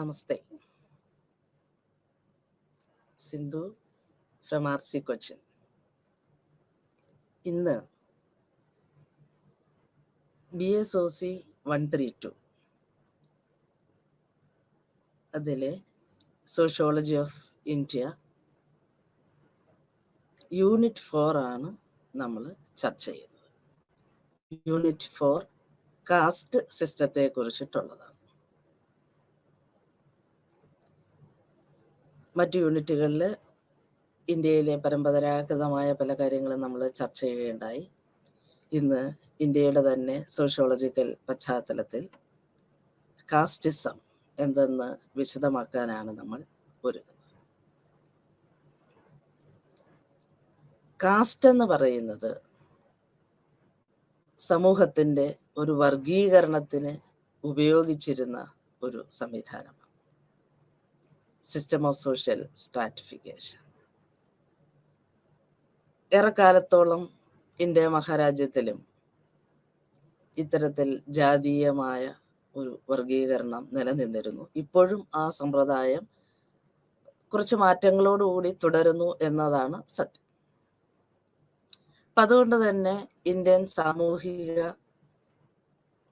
Namaste. Sindhu from RC Cochin. ഇന്ന് BSOC 132 അതിലെ sociology of India unit 4 ആണ് നമ്മൾ ചർച്ച ചെയ്യുന്നത്. യൂണിറ്റ് 4 കാസ്റ്റ് സിസ്റ്റത്തെ കുറിച്ചിട്ടുള്ളതാണ്. മറ്റു യൂണിറ്റുകളിൽ ഇന്ത്യയിലെ പരമ്പരാഗതമായ പല കാര്യങ്ങളും നമ്മൾ ചർച്ച ചെയ്യുകയുണ്ടായി. ഇന്ന് ഇന്ത്യയുടെ തന്നെ സോഷ്യോളജിക്കൽ പശ്ചാത്തലത്തിൽ കാസ്റ്റിസം എന്തെന്ന് വിശദമാക്കാനാണ് നമ്മൾ ഒരുങ്ങുന്നത്. കാസ്റ്റ് എന്ന് പറയുന്നത് സമൂഹത്തിൻ്റെ ഒരു വർഗീകരണത്തിന് ഉപയോഗിച്ചിരുന്ന ഒരു സംവിധാനമാണ്. System of social stratification. ഏറെക്കാലത്തോളം ഇന്ത്യ മഹാരാജ്യത്തിലും ഇത്തരത്തിൽ ജാതീയമായ ഒരു വർഗീകരണം നിലനിന്നിരുന്നു. ഇപ്പോഴും ആ സമ്പ്രദായം കുറച്ച് മാറ്റങ്ങളോടുകൂടി തുടരുന്നു എന്നതാണ് സത്യം. അപ്പം അതുകൊണ്ട് തന്നെ ഇന്ത്യൻ സാമൂഹിക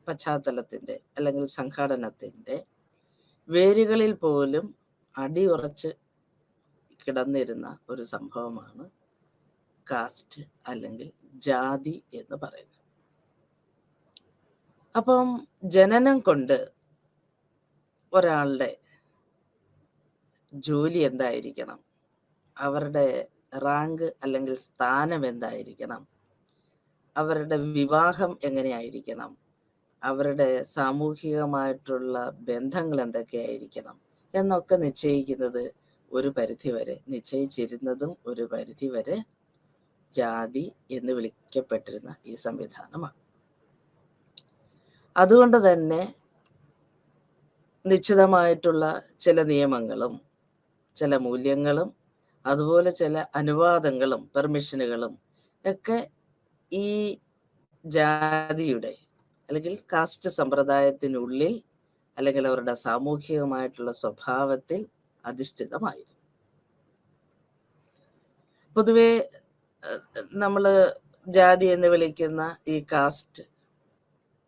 പശ്ചാത്തലത്തിൻ്റെ അല്ലെങ്കിൽ സംഘാടനത്തിൻ്റെ വേരുകളിൽ പോലും അടിയുറച്ച് കിടന്നിരുന്ന ഒരു സംഭവമാണ് കാസ്റ്റ് അല്ലെങ്കിൽ ജാതി എന്ന് പറയുന്നത്. അപ്പം ജനനം കൊണ്ട് ഒരാളുടെ ജോലി എന്തായിരിക്കണം, അവരുടെ റാങ്ക് അല്ലെങ്കിൽ സ്ഥാനം എന്തായിരിക്കണം, അവരുടെ വിവാഹം എങ്ങനെയായിരിക്കണം, അവരുടെ സാമൂഹികമായിട്ടുള്ള ബന്ധങ്ങൾ എന്തൊക്കെയായിരിക്കണം എന്നൊക്കെ നിശ്ചയിക്കുന്നത് ഒരു പരിധിവരെ നിശ്ചയിച്ചിരുന്നതും ഒരു പരിധിവരെ ജാതി എന്ന് വിളിക്കപ്പെട്ടിരുന്ന ഈ സംവിധാനമാണ്. അതുകൊണ്ട് തന്നെ നിശ്ചിതമായിട്ടുള്ള ചില നിയമങ്ങളും ചില മൂല്യങ്ങളും അതുപോലെ ചില അനുവാദങ്ങളും പെർമിഷനുകളും ഒക്കെ ഈ ജാതിയുടെ അല്ലെങ്കിൽ കാസ്റ്റ് സമ്പ്രദായത്തിനുള്ളിൽ അല്ലെങ്കിൽ അവരുടെ സാമൂഹികമായിട്ടുള്ള സ്വഭാവത്തിൽ അധിഷ്ഠിതമായിരുന്നു. പൊതുവെ നമ്മൾ ജാതി എന്ന് വിളിക്കുന്ന ഈ കാസ്റ്റ്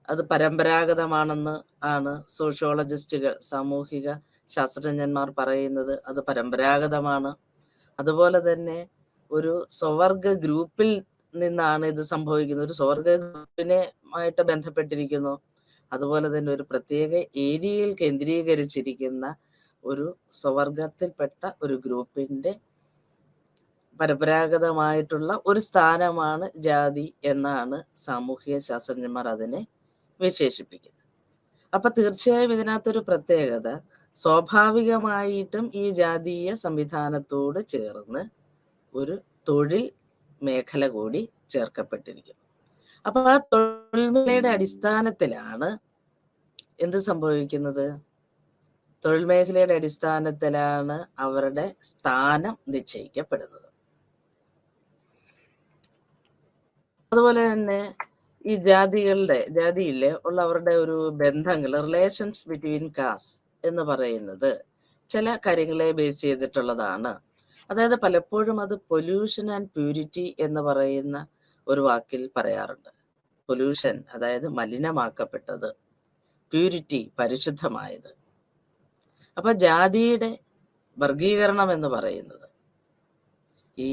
അത് പരമ്പരാഗതമാണെന്ന് ആണ് സോഷ്യോളജിസ്റ്റുകൾ, സാമൂഹിക ശാസ്ത്രജ്ഞന്മാർ പറയുന്നത്. അത് പരമ്പരാഗതമാണ്. അതുപോലെ തന്നെ ഒരു സ്വവർഗ ഗ്രൂപ്പിൽ നിന്നാണ് ഇത് സംഭവിക്കുന്നത്. ഒരു സ്വവർഗ ഗ്രൂപ്പിനുമായിട്ട് ബന്ധപ്പെട്ടിരിക്കുന്നു. അതുപോലെ തന്നെ ഒരു പ്രത്യേക ഏരിയയിൽ കേന്ദ്രീകരിച്ചിരിക്കുന്ന ഒരു സ്വവർഗത്തിൽപ്പെട്ട ഒരു ഗ്രൂപ്പിൻ്റെ പരമ്പരാഗതമായിട്ടുള്ള ഒരു സ്ഥാനമാണ് ജാതി എന്നാണ് സാമൂഹിക ശാസ്ത്രജ്ഞന്മാർ അതിനെ വിശേഷിപ്പിക്കുന്നത്. അപ്പം തീർച്ചയായും ഇതിനകത്തൊരു പ്രത്യേകത, സ്വാഭാവികമായിട്ടും ഈ ജാതീയ സംവിധാനത്തോട് ചേർന്ന് ഒരു തൊഴിൽ മേഖല കൂടി ചേർക്കപ്പെട്ടിരിക്കുന്നു. അപ്പം ആ തൊഴിൽ മേഖലയുടെ അടിസ്ഥാനത്തിലാണ് എന്ത് സംഭവിക്കുന്നത്? തൊഴിൽ മേഖലയുടെ അടിസ്ഥാനത്തിലാണ് അവരുടെ സ്ഥാനം നിശ്ചയിക്കപ്പെടുന്നത്. അതുപോലെ തന്നെ ഈ ജാതിയിലെ ഉള്ള അവരുടെ ഒരു ബന്ധങ്ങൾ, റിലേഷൻസ് ബിറ്റ്വീൻ കാസ്റ്റ് എന്ന് പറയുന്നത് ചില കാര്യങ്ങളെ ബേസ് ചെയ്തിട്ടുള്ളതാണ്. അതായത് പലപ്പോഴും അത് പൊല്യൂഷൻ ആൻഡ് പ്യൂരിറ്റി എന്ന് പറയുന്ന ഒരു വാക്കിൽ പറയാറുണ്ട്. പൊല്യൂഷൻ അതായത് മലിനമാക്കപ്പെട്ടത്, പ്യൂരിറ്റി പരിശുദ്ധമായത്. അപ്പൊ ജാതിയുടെ വർഗീകരണം എന്ന് പറയുന്നത് ഈ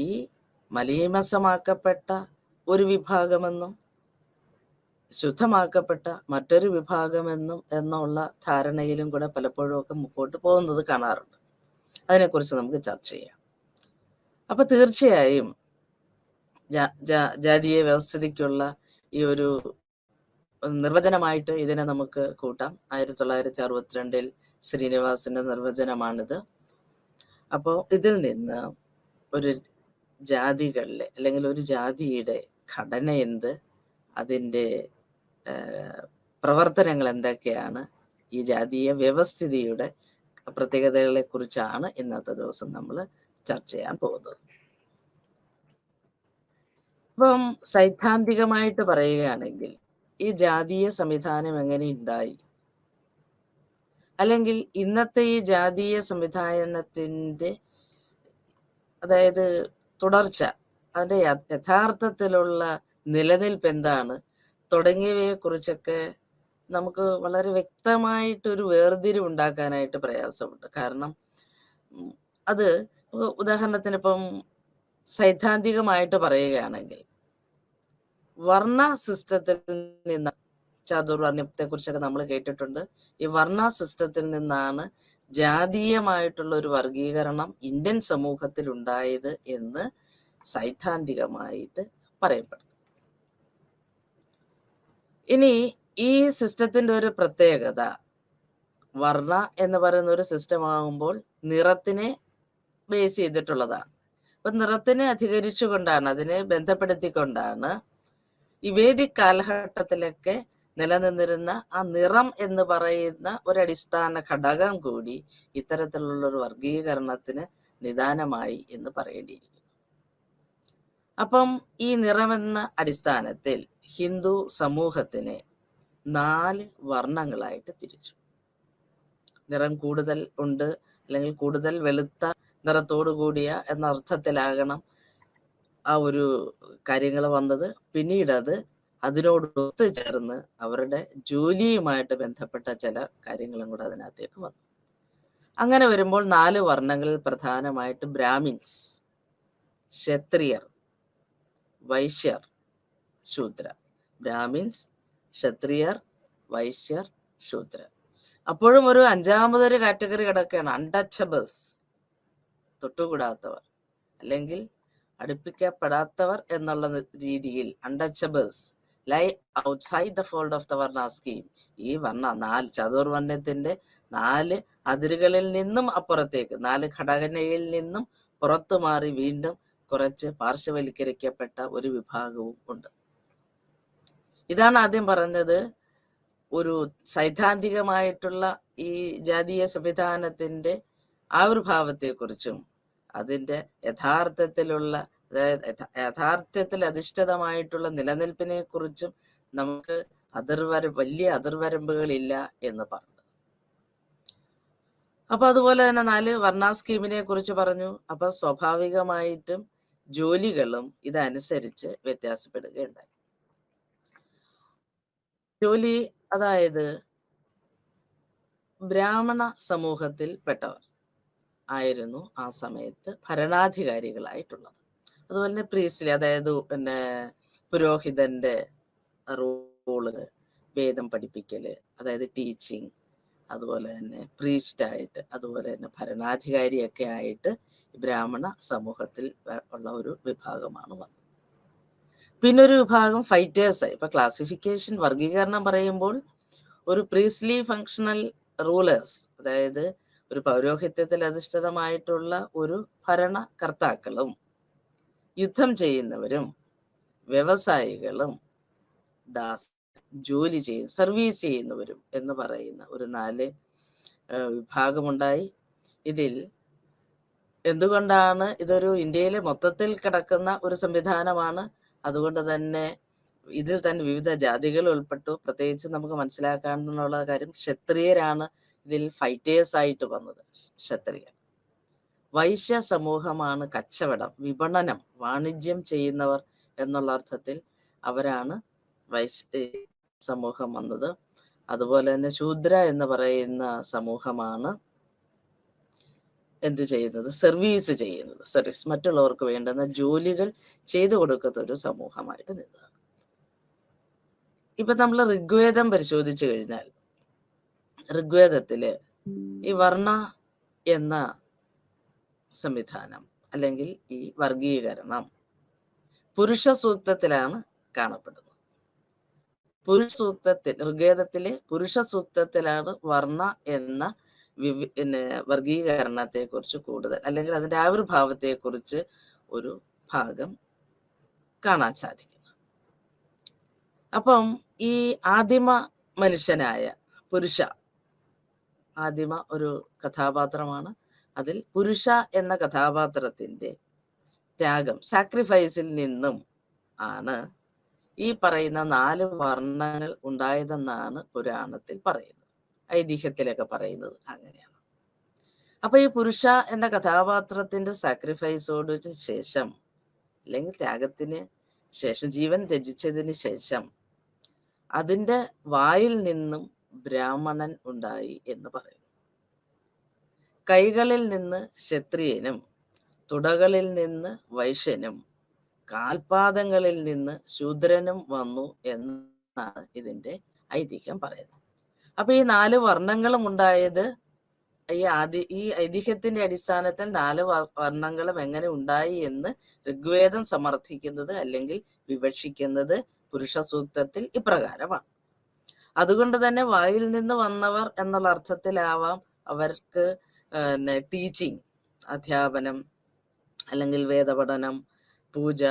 മലീമസമാക്കപ്പെട്ട ഒരു വിഭാഗമെന്നും ശുദ്ധമാക്കപ്പെട്ട മറ്റൊരു വിഭാഗമെന്നും എന്നുള്ള ധാരണയിലും കൂടെ പലപ്പോഴും ഒക്കെ മുമ്പോട്ട് പോകുന്നത് കാണാറുണ്ട്. അതിനെക്കുറിച്ച് നമുക്ക് ചർച്ച ചെയ്യാം. അപ്പൊ തീർച്ചയായും ജാതീയ വ്യവസ്ഥിതിക്കുള്ള ഈ ഒരു നിർവചനമായിട്ട് ഇതിനെ നമുക്ക് കൂട്ടാം. 1962 ശ്രീനിവാസിന്റെ നിർവചനമാണിത്. അപ്പോൾ ഇതിൽ നിന്ന് ഒരു ജാതികളിലെ അല്ലെങ്കിൽ ഒരു ജാതിയുടെ ഘടന എന്ത്, അതിൻ്റെ പ്രവർത്തനങ്ങൾ എന്തൊക്കെയാണ്, ഈ ജാതീയ വ്യവസ്ഥിതിയുടെ പ്രത്യേകതകളെ കുറിച്ചാണ് ഇന്നത്തെ ദിവസം നമ്മൾ ചർച്ച ചെയ്യാൻ പോകുന്നത്. ഇപ്പം സൈദ്ധാന്തികമായിട്ട് പറയുകയാണെങ്കിൽ ഈ ജാതീയ സംവിധാനം എങ്ങനെ ഉണ്ടായി? അല്ലെങ്കിൽ ഇന്നത്തെ ഈ ജാതീയ സംവിധാനത്തിൻ്റെ അതായത് തുടർച്ച, അതിൻ്റെ യഥാർത്ഥത്തിലുള്ള നിലനിൽപ്പ് എന്താണ് തുടങ്ങിയവയെക്കുറിച്ചൊക്കെ നമുക്ക് വളരെ വ്യക്തമായിട്ടൊരു വേർതിരിവ് ഉണ്ടാക്കാനായിട്ട് പ്രയാസമുണ്ട്. കാരണം അത് ഉദാഹരണത്തിന് ഇപ്പം സൈദ്ധാന്തികമായിട്ട് പറയുകയാണെങ്കിൽ വർണ്ണ സിസ്റ്റത്തിൽ നിന്ന്, ചാതുർവർണ്ണയത്തെക്കുറിച്ചൊക്കെ നമ്മൾ കേട്ടിട്ടുണ്ട്. ഈ വർണ്ണ സിസ്റ്റത്തിൽ നിന്നാണ് ജാതീയമായിട്ടുള്ള ഒരു വർഗീകരണം ഇന്ത്യൻ സമൂഹത്തിൽ ഉണ്ടായത് എന്ന് സൈദ്ധാന്തികമായിട്ട് പറയപ്പെടും. ഇനി ഈ സിസ്റ്റത്തിന്റെ ഒരു പ്രത്യേകത, വർണ്ണ എന്ന് പറയുന്ന ഒരു സിസ്റ്റം ആകുമ്പോൾ നിറത്തിനെ ബേസ് ചെയ്തിട്ടുള്ളതാണ്. അപ്പൊ നിറത്തിനെ അധികരിച്ചുകൊണ്ടാണ്, അതിനെ ബന്ധപ്പെടുത്തിക്കൊണ്ടാണ് ഈ വേദിക് കാലഘട്ടത്തിലൊക്കെ നിലനിന്നിരുന്ന ആ നിറം എന്ന് പറയുന്ന ഒരടിസ്ഥാന ഘടകം കൂടി ഇത്തരത്തിലുള്ള ഒരു വർഗീകരണത്തിന് നിദാനമായി എന്ന് പറയേണ്ടിയിരിക്കുന്നു. അപ്പം ഈ നിറമെന്ന അടിസ്ഥാനത്തിൽ ഹിന്ദു സമൂഹത്തിനെ 4 വർണ്ണങ്ങളായിട്ട് തിരിച്ചു. നിറം കൂടുതൽ ഉണ്ട്, അല്ലെങ്കിൽ കൂടുതൽ വെളുത്ത നിറത്തോടു കൂടിയ എന്ന അർത്ഥത്തിലാകണം ആ ഒരു കാര്യങ്ങൾ വന്നത്. പിന്നീട് അത് അതിനോട് ഒത്തുചേർന്ന് അവരുടെ ജോലിയുമായിട്ട് ബന്ധപ്പെട്ട ചില കാര്യങ്ങളും കൂടെ അതിനകത്തേക്ക് വന്നു. അങ്ങനെ വരുമ്പോൾ 4 വർണ്ണങ്ങളിൽ പ്രധാനമായിട്ട് ബ്രാഹ്മിൻസ്, ക്ഷത്രിയർ, വൈശ്യർ, ശൂദ്ര. ബ്രാഹ്മിൻസ്, ക്ഷത്രിയർ, വൈശ്യർ, ശൂദ്രർ. അപ്പോഴും ഒരു 5ാമതൊരു കാറ്റഗറി കിടക്കുകയാണ്, അൺടച്ചബിൾസ്, തൊട്ടുകൂടാത്തവർ അല്ലെങ്കിൽ അടുപ്പിക്കപ്പെടാത്തവർ എന്നുള്ള രീതിയിൽ. Untouchables lie outside the fold of the varna scheme. ഈ വർണ്ണ 4 ചതുർവർണ്ണത്തിന്റെ 4 അതിരുകളിൽ നിന്നും അപ്പുറത്തേക്ക്, 4 ഘടനയിൽ നിന്നും പുറത്തു മാറി വീണ്ടും കുറച്ച് പാർശ്വവൽക്കരിക്കപ്പെട്ട ഒരു വിഭാഗവും ഉണ്ട്. ഇതാണ് ആദ്യം പറഞ്ഞത്. ഒരു സൈദ്ധാന്തികമായിട്ടുള്ള ഈ ജാതീയ സംവിധാനത്തിന്റെ ആവിർഭാവത്തെക്കുറിച്ചും അതിൻ്റെ യഥാർത്ഥത്തിൽ അധിഷ്ഠിതമായിട്ടുള്ള നിലനിൽപ്പിനെ കുറിച്ചും നമുക്ക് വലിയ അതിർവരമ്പുകളില്ല എന്ന് പറഞ്ഞു. അപ്പൊ അതുപോലെ തന്നെ 4 വർണ്ണ സ്കീമിനെ കുറിച്ച് പറഞ്ഞു. അപ്പൊ സ്വാഭാവികമായിട്ടും ജോലികളും ഇതനുസരിച്ച് വ്യത്യാസപ്പെടുകയുണ്ടായി. ജോലി, അതായത് ബ്രാഹ്മണ സമൂഹത്തിൽ പെട്ടവർ ആയിരുന്നു ആ സമയത്ത് ഭരണാധികാരികളായിട്ടുള്ളത്. അതുപോലെ തന്നെ പ്രീസ്ലി, അതായത് പുരോഹിതന്റെ റോള്, വേദം പഠിപ്പിക്കല്, അതായത് ടീച്ചിങ്, അതുപോലെ തന്നെ പ്രീസ്റ്റായിട്ട്, അതുപോലെ തന്നെ ഭരണാധികാരിയൊക്കെ ആയിട്ട് ബ്രാഹ്മണ സമൂഹത്തിൽ ഉള്ള ഒരു വിഭാഗമാണ് വന്നത്. പിന്നൊരു വിഭാഗം ഫൈറ്റേഴ്സായി. ഇപ്പൊ ക്ലാസിഫിക്കേഷൻ, വർഗീകരണം പറയുമ്പോൾ ഒരു പ്രീസ്ലി ഫങ്ഷണൽ റൂളേഴ്സ്, അതായത് ഒരു പൗരോഹിത്യത്തിൽ അധിഷ്ഠിതമായിട്ടുള്ള ഒരു ഭരണകർത്താക്കളും യുദ്ധം ചെയ്യുന്നവരും വ്യവസായികളും ജോലി ചെയ്യും സർവീസ് ചെയ്യുന്നവരും എന്ന് പറയുന്ന ഒരു 4 വിഭാഗമുണ്ടായി. ഇതിൽ എന്തുകൊണ്ടാണ് ഇതൊരു ഇന്ത്യയിലെ മൊത്തത്തിൽ കിടക്കുന്ന ഒരു സംവിധാനമാണ്, അതുകൊണ്ട് തന്നെ ഇതിൽ തന്നെ വിവിധ ജാതികൾ ഉൾപ്പെട്ടു. പ്രത്യേകിച്ച് നമുക്ക് മനസ്സിലാക്കാനുള്ള കാര്യം, ക്ഷത്രിയരാണ് ഇതിൽ ഫൈറ്റേഴ്സ് ആയിട്ട് വന്നത്. ക്ഷത്രിയർ. വൈശ്യ സമൂഹമാണ് കച്ചവടം, വിപണനം, വാണിജ്യം ചെയ്യുന്നവർ എന്നുള്ള അർത്ഥത്തിൽ അവരാണ് സമൂഹം വന്നത്. അതുപോലെ തന്നെ ശൂദ്ര എന്ന് പറയുന്ന സമൂഹമാണ് എന്ത് ചെയ്യുന്നത്, സർവീസ് ചെയ്യുന്നത്. സർവീസ്, മറ്റുള്ളവർക്ക് വേണ്ടുന്ന ജോലികൾ ചെയ്തു കൊടുക്കുന്ന ഒരു സമൂഹമായിട്ട് നിന്നത്. ഇപ്പൊ നമ്മൾ ഋഗ്വേദം പരിശോധിച്ചു കഴിഞ്ഞാൽ, ഋഗ്വേദത്തില് ഈ വർണ്ണ എന്ന സംവിധാനം അല്ലെങ്കിൽ ഈ വർഗീകരണം പുരുഷ സൂക്തത്തിലാണ് കാണപ്പെടുന്നത്. ഋഗ്വേദത്തിലെ പുരുഷ സൂക്തത്തിലാണ് വർണ്ണ എന്ന വർഗീകരണത്തെ കുറിച്ച് കൂടുതൽ, അല്ലെങ്കിൽ അതിന്റെ ആവിർഭാവത്തെ കുറിച്ച് ഒരു ഭാഗം കാണാൻ സാധിക്കുന്നു. അപ്പം ഈ ആദിമ മനുഷ്യനായ പുരുഷ, ആദിമ ഒരു കഥാപാത്രമാണ്. അതിൽ പുരുഷ എന്ന കഥാപാത്രത്തിന്റെ ത്യാഗം, സാക്രിഫൈസിൽ നിന്നും ആണ് ഈ പറയുന്ന 4 വർണ്ണങ്ങൾ ഉണ്ടായതെന്നാണ് പുരാണത്തിൽ പറയുന്നത്. ഐതിഹ്യത്തിലൊക്കെ പറയുന്നത് അങ്ങനെയാണ്. അപ്പൊ ഈ പുരുഷ എന്ന കഥാപാത്രത്തിന്റെ സാക്രിഫൈസോട് ശേഷം, അല്ലെങ്കിൽ ത്യാഗത്തിന് ശേഷം, ജീവൻ ത്യജിച്ചതിന് ശേഷം അതിന്റെ വായിൽ നിന്നും ബ്രാഹ്മണൻ ഉണ്ടായി എന്ന് പറയും. കൈകളിൽ നിന്ന് ക്ഷത്രിയനും, തുടകളിൽ നിന്ന് വൈശ്യനും, കാൽപാദങ്ങളിൽ നിന്ന് ശൂദ്രനും വന്നു എന്നാണ് ഇതിന്റെ ഐതിഹ്യം പറയുന്നത്. അപ്പൊ ഈ 4 വർണ്ണങ്ങളും ഉണ്ടായത് ഈ ഐതിഹ്യത്തിന്റെ അടിസ്ഥാനത്തിൽ 4 വർണ്ണങ്ങളും എങ്ങനെ ഉണ്ടായി എന്ന് ഋഗ്വേദം സമർത്ഥിക്കുന്നത് അല്ലെങ്കിൽ വിവക്ഷിക്കുന്നത് പുരുഷ സൂക്തത്തിൽ ഇപ്രകാരമാണ്. അതുകൊണ്ട് തന്നെ വായിൽ നിന്ന് വന്നവർ എന്നുള്ള അർത്ഥത്തിലാവാം അവർക്ക് ടീച്ചിങ്, അധ്യാപനം, അല്ലെങ്കിൽ വേദപഠനം, പൂജ,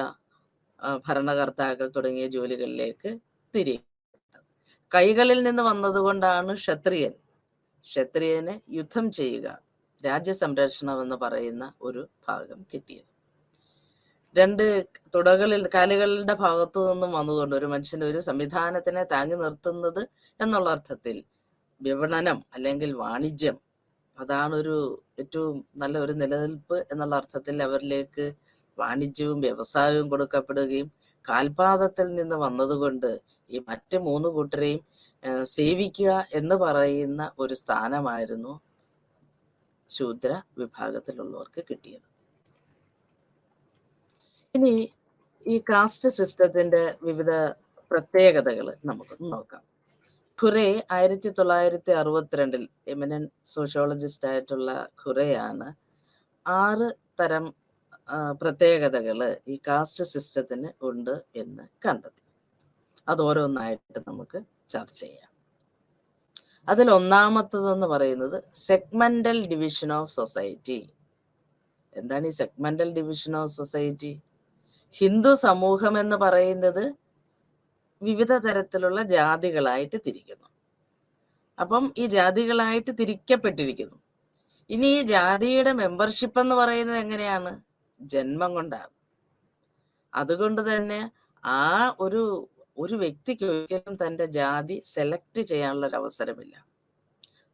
ഭരണകർത്താക്കൾ തുടങ്ങിയ ജോലികളിലേക്ക് തിരികെ. കൈകളിൽ നിന്ന് വന്നതുകൊണ്ടാണ് ക്ഷത്രിയന് യുദ്ധം ചെയ്യുക, രാജ്യസംരക്ഷണം എന്ന് പറയുന്ന ഒരു ഭാഗം കിട്ടിയത്. 2 കാലുകളുടെ ഭാഗത്തു നിന്നും വന്നതുകൊണ്ട് ഒരു മനുഷ്യന്റെ ഒരു സംവിധാനത്തിനെ താങ്ങി നിർത്തുന്നത് എന്നുള്ള അർത്ഥത്തിൽ വിപണനം അല്ലെങ്കിൽ വാണിജ്യം, അതാണ് ഏറ്റവും നല്ല ഒരു നിലനിൽപ്പ് എന്നുള്ള അർത്ഥത്തിൽ അവരിലേക്ക് വാണിജ്യവും വ്യവസായവും കൊടുക്കപ്പെടുകയും, കാൽപാദത്തിൽ നിന്ന് വന്നതുകൊണ്ട് ഈ മറ്റ് 3 കൂട്ടരെയും സേവിക്കുക എന്ന് പറയുന്ന ഒരു സ്ഥാനമായിരുന്നു ശൂദ്ര വിഭാഗത്തിലുള്ളവർക്ക് കിട്ടിയത്. ഇനി ഈ കാസ്റ്റ് സിസ്റ്റത്തിന്റെ വിവിധ പ്രത്യേകതകൾ നമുക്കൊന്ന് നോക്കാം. ഖുറെ 1962 എമിനന്റ് സോഷ്യോളജിസ്റ്റ് ആയിട്ടുള്ള ഖുറെയാണ് 6 തരം പ്രത്യേകതകൾ ഈ കാസ്റ്റ് സിസ്റ്റത്തിന് ഉണ്ട് എന്ന് കണ്ടെത്തി. അത് ഓരോന്നായിട്ട് നമുക്ക് ചർച്ച ചെയ്യാം. അതിൽ ഒന്നാമത്തതെന്ന് പറയുന്നത് സെഗ്മെന്റൽ ഡിവിഷൻ ഓഫ് സൊസൈറ്റി. എന്താണ് ഈ segmental division of society? Hindu സമൂഹം എന്ന് പറയുന്നത് വിവിധ തരത്തിലുള്ള ജാതികളായിട്ട് തിരിക്കുന്നു. അപ്പം ഈ ജാതികളായിട്ട് തിരിക്കപ്പെട്ടിരിക്കുന്നു. ഇനി ഈ ജാതിയുടെ മെമ്പർഷിപ്പ് എന്ന് പറയുന്നത് എങ്ങനെയാണ്? ജന്മം കൊണ്ടാണ്. അതുകൊണ്ട് തന്നെ ആ ഒരു വ്യക്തിക്ക് ഒരിക്കലും തൻ്റെ ജാതി സെലക്ട് ചെയ്യാനുള്ള ഒരു അവസരമില്ല,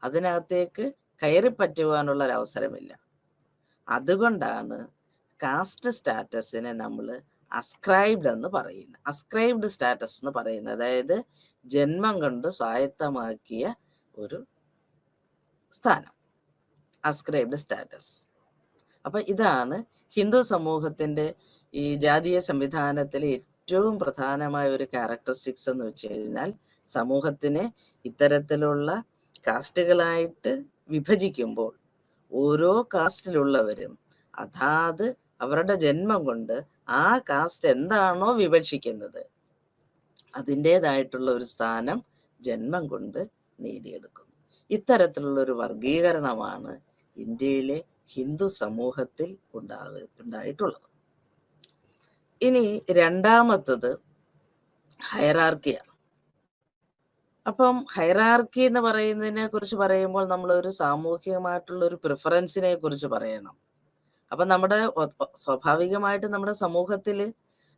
അതിനകത്തേക്ക് കയറി പറ്റുവാനുള്ള ഒരു അവസരമില്ല. അതുകൊണ്ടാണ് കാസ്റ്റ് സ്റ്റാറ്റസിനെ നമ്മൾ അസ്ക്രൈബ്ഡ് എന്ന് പറയുന്നത്. അസ്ക്രൈബ്ഡ് സ്റ്റാറ്റസ് എന്ന് പറയുന്നത് അതായത് ജന്മം കൊണ്ട് സ്വായത്തമാക്കിയ ഒരു സ്ഥാനം, അസ്ക്രൈബ്ഡ് സ്റ്റാറ്റസ്. അപ്പൊ ഇതാണ് ഹിന്ദു സമൂഹത്തിന്റെ ഈ ജാതീയ സംവിധാനത്തിലെ ഏറ്റവും പ്രധാനമായ ഒരു ക്യാരക്ടറിസ്റ്റിക്സ് എന്ന് വെച്ച് കഴിഞ്ഞാൽ, സമൂഹത്തിനെ ഇത്തരത്തിലുള്ള കാസ്റ്റുകളായിട്ട് വിഭജിക്കുമ്പോൾ ഓരോ കാസ്റ്റിലുള്ളവരും അതാത് അവരുടെ ജന്മം കൊണ്ട് ആ കാസ്റ്റ് എന്താണോ വിവക്ഷിക്കുന്നത് അതിൻ്റെതായിട്ടുള്ള ഒരു സ്ഥാനം ജന്മം കൊണ്ട് നേടിയെടുക്കുന്നു. ഇത്തരത്തിലുള്ള ഒരു വർഗീകരണമാണ് ഇന്ത്യയിലെ ഹിന്ദു സമൂഹത്തിൽ ഉണ്ടായിട്ടുള്ളത്. ഇനി രണ്ടാമത്തത് ഹൈറാർക്കിയാണ്. അപ്പം ഹൈറാർക്കി എന്ന് പറയുന്നതിനെ കുറിച്ച് പറയുമ്പോൾ നമ്മൾ ഒരു സാമൂഹികമായിട്ടുള്ള ഒരു പ്രിഫറൻസിനെ കുറിച്ച് പറയണം. അപ്പം നമ്മുടെ സ്വാഭാവികമായിട്ട് നമ്മുടെ സമൂഹത്തിൽ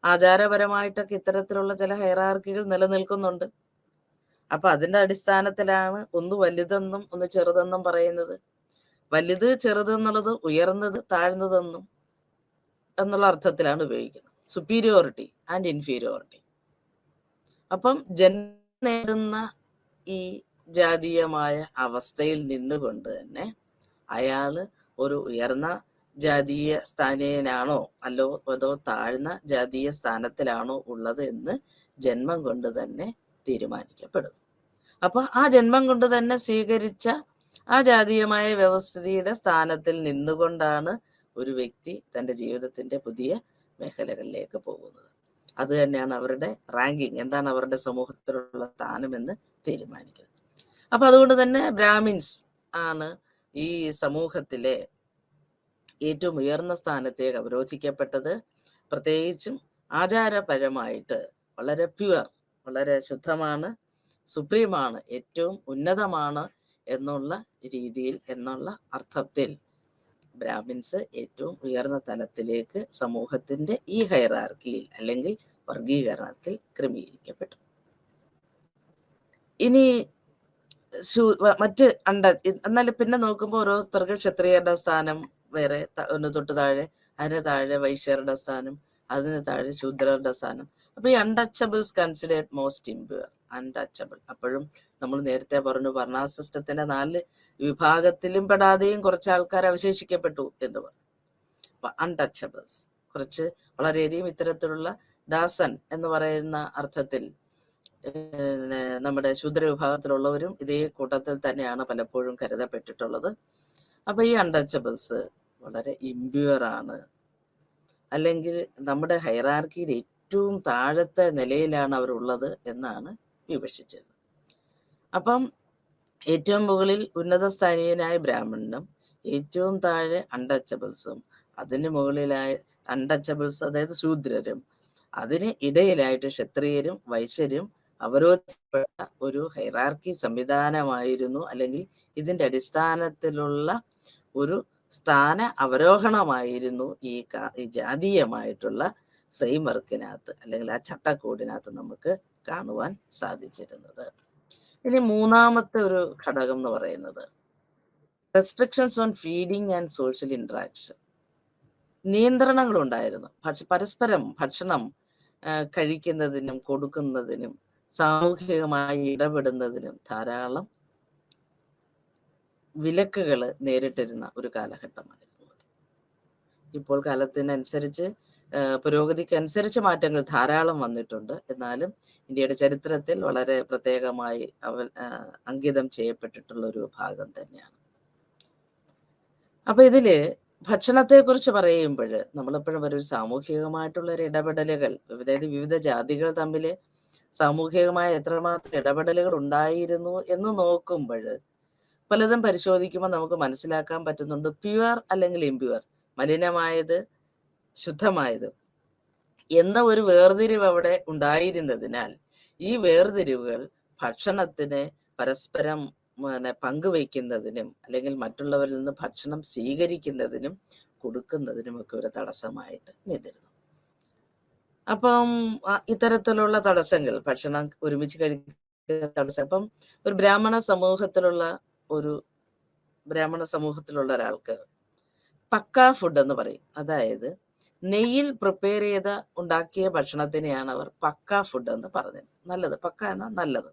ആചാരപരമായിട്ടൊക്കെ ഇത്തരത്തിലുള്ള ചില ഹൈറാർക്കികൾ നിലനിൽക്കുന്നുണ്ട്. അപ്പൊ അതിന്റെ അടിസ്ഥാനത്തിലാണ് ഒന്ന് വലുതെന്നും ഒന്ന് ചെറുതെന്നും പറയുന്നത്. വലുത് ചെറുത് എന്നുള്ളത് ഉയർന്നത് താഴ്ന്നതെന്നും എന്നുള്ള അർത്ഥത്തിലാണ് ഉപയോഗിക്കുന്നത്. Superiority and inferiority. അപ്പം ജന്മം നേടുന്ന ഈ ജാതീയമായ അവസ്ഥയിൽ നിന്നുകൊണ്ട് തന്നെ അയാള് ഒരു ഉയർന്ന ജാതീയ സ്ഥാനീയനാണോ അതോ താഴ്ന്ന ജാതീയ സ്ഥാനത്തിലാണോ ഉള്ളത് എന്ന് ജന്മം കൊണ്ട് തന്നെ തീരുമാനിക്കപ്പെടും. അപ്പൊ ആ ജന്മം കൊണ്ട് തന്നെ സ്വീകരിച്ച ആ ജാതീയമായ വ്യവസ്ഥിതിയുടെ സ്ഥാനത്തിൽ നിന്നുകൊണ്ടാണ് ഒരു വ്യക്തി തൻ്റെ ജീവിതത്തിന്റെ പുതിയ മേഖലകളിലേക്ക് പോകുന്നത്. അത് തന്നെയാണ് അവരുടെ റാങ്കിങ്, എന്താണ് അവരുടെ സമൂഹത്തിലുള്ള സ്ഥാനമെന്ന് തീരുമാനിക്കുന്നത്. അപ്പൊ അതുകൊണ്ട് തന്നെ ബ്രാഹ്മിൻസ് ആണ് ഈ സമൂഹത്തിലെ ഏറ്റവും ഉയർന്ന സ്ഥാനത്തേക്ക് അവരോധിക്കപ്പെട്ടത്. പ്രത്യേകിച്ചും ആചാരപരമായിട്ട് വളരെ പ്യുവർ, വളരെ ശുദ്ധമാണ്, സുപ്രീമാണ്, ഏറ്റവും ഉന്നതമാണ് എന്നുള്ള രീതിയിൽ, എന്നുള്ള അർത്ഥത്തിൽ ബ്രാഹ്മിൻസ് ഏറ്റവും ഉയർന്ന തലത്തിലേക്ക് സമൂഹത്തിന്റെ ഈ ഹൈറാർക്കിയിൽ അല്ലെങ്കിൽ വർഗീകരണത്തിൽ ക്രമീകരിക്കപ്പെട്ടു. ഇനി മറ്റ് എന്നാൽ പിന്നെ നോക്കുമ്പോൾ ഓരോരുത്തർക്ക് ക്ഷത്രിയരുടെ സ്ഥാനം വേറെ, ഒന്ന് തൊട്ട് താഴെ, അതിന് താഴെ വൈശ്യരുടെ സ്ഥാനം, അതിന് താഴെ ശൂദ്രരുടെ സ്ഥാനം. അപ്പൊ ഈ Untouchables considered most impure. Untouchable അപ്പോഴും നമ്മൾ നേരത്തെ പറഞ്ഞു, വർണ്ണ സിസ്റ്റത്തിന്റെ 4 വിഭാഗത്തിലും പെടാതെയും കുറച്ച് ആൾക്കാർ അവശേഷിക്കപ്പെട്ടു എന്ന് പറഞ്ഞു. അപ്പൊ അൺടച്ചബിൾസ് കുറച്ച് വളരെയധികം ഇത്തരത്തിലുള്ള ദാസൻ എന്ന് പറയുന്ന അർത്ഥത്തിൽ നമ്മുടെ ശൂദ്ര വിഭാഗത്തിലുള്ളവരും ഇതേ കൂട്ടത്തിൽ തന്നെയാണ് പലപ്പോഴും കരുതപ്പെട്ടിട്ടുള്ളത്. അപ്പൊ ഈ അൺടച്ചബിൾസ് വളരെ ഇംപ്യൂർ ആണ്, അല്ലെങ്കിൽ നമ്മുടെ ഹൈറാർക്കിയിൽ ഏറ്റവും താഴത്തെ നിലയിലാണ് അവരുള്ളത് എന്നാണ് വിവക്ഷിച്ചത്. അപ്പം ഏറ്റവും മുകളിൽ ഉന്നതസ്ഥാനീയനായ ബ്രാഹ്മണനും ഏറ്റവും താഴെ അൺടച്ചബിൾസും, അതിന് മുകളിലായ അൺടച്ചബിൾസ് അതായത് ശൂദ്രരും, അതിന് ഇടയിലായിട്ട് ക്ഷത്രിയരും വൈശ്യരും അവരോധിക്കപ്പെട്ട ഒരു ഹൈറാർക്കി സംവിധാനമായിരുന്നു, അല്ലെങ്കിൽ ഇതിന്റെ അടിസ്ഥാനത്തിലുള്ള ഒരു സ്ഥാന അവരോഹണമായിരുന്നു ഈ ജാതീയമായിട്ടുള്ള ഫ്രെയിംവർക്കിനകത്ത് അല്ലെങ്കിൽ ആ ചട്ടക്കൂടിനകത്ത് നമുക്ക് കാണുവാൻ സാധിച്ചിരുന്നത്. ഇനി മൂന്നാമത്തെ ഒരു ഘടകം എന്ന് പറയുന്നത് restrictions on feeding and social interaction. നിയന്ത്രണങ്ങൾ ഉണ്ടായിരുന്നു. പരസ്പരം ഭക്ഷണം കഴിക്കുന്നതിനും കൊടുക്കുന്നതിനും സാമൂഹികമായി ഇടപെടുന്നതിനും ധാരാളം വിലക്കുകൾ നേരിട്ടിരുന്ന ഒരു കാലഘട്ടമായിരുന്നു. ഇപ്പോൾ കാലത്തിനനുസരിച്ച് പുരോഗതിക്കനുസരിച്ച് മാറ്റങ്ങൾ ധാരാളം വന്നിട്ടുണ്ട്. എന്നാലും ഇന്ത്യയുടെ ചരിത്രത്തിൽ വളരെ പ്രത്യേകമായി അങ്കിതം ചെയ്യപ്പെട്ടിട്ടുള്ള ഒരു ഭാഗം തന്നെയാണ്. അപ്പൊ ഇതില് ഭക്ഷണത്തെ കുറിച്ച് പറയുമ്പോൾ നമ്മളെപ്പോഴും ഒരു സാമൂഹികമായിട്ടുള്ള ഒരു ഇടപെടലുകൾ, അതായത് വിവിധ ജാതികൾ തമ്മിൽ സാമൂഹികമായ എത്രമാത്രം ഇടപെടലുകൾ ഉണ്ടായിരുന്നു എന്ന് നോക്കുമ്പോൾ പലതും പരിശോധിക്കുമ്പോൾ നമുക്ക് മനസ്സിലാക്കാൻ പറ്റുന്നുണ്ട്. പ്യുവർ അല്ലെങ്കിൽ ഇംപ്യുവർ, മലിനമായത് ശുദ്ധമായത് എന്ന ഒരു വേർതിരിവ് അവിടെ ഉണ്ടായിരുന്നതിനാൽ ഈ വേർതിരിവുകൾ ഭക്ഷണത്തിന് പരസ്പരം പങ്കുവയ്ക്കുന്നതിനും അല്ലെങ്കിൽ മറ്റുള്ളവരിൽ നിന്ന് ഭക്ഷണം സ്വീകരിക്കുന്നതിനും കൊടുക്കുന്നതിനും ഒക്കെ ഒരു തടസ്സമായിട്ട് നിന്നിരുന്നു. അപ്പം ഇത്തരത്തിലുള്ള തടസ്സങ്ങൾ, ഭക്ഷണം ഒരുമിച്ച് കഴിക്കുന്ന തടസ്സം, അപ്പം ഒരു ബ്രാഹ്മണ സമൂഹത്തിലുള്ള ഒരാൾക്ക് പക്ക ഫുഡ് എന്ന് പറയും. അതായത് നെയ്യിൽ പ്രിപ്പയർ ചെയ്ത ഉണ്ടാക്കിയ ഭക്ഷണത്തിനെയാണ് അവർ പക്ക ഫുഡ് എന്ന് പറഞ്ഞത്. നല്ലത്, പക്ക എന്ന നല്ലത്.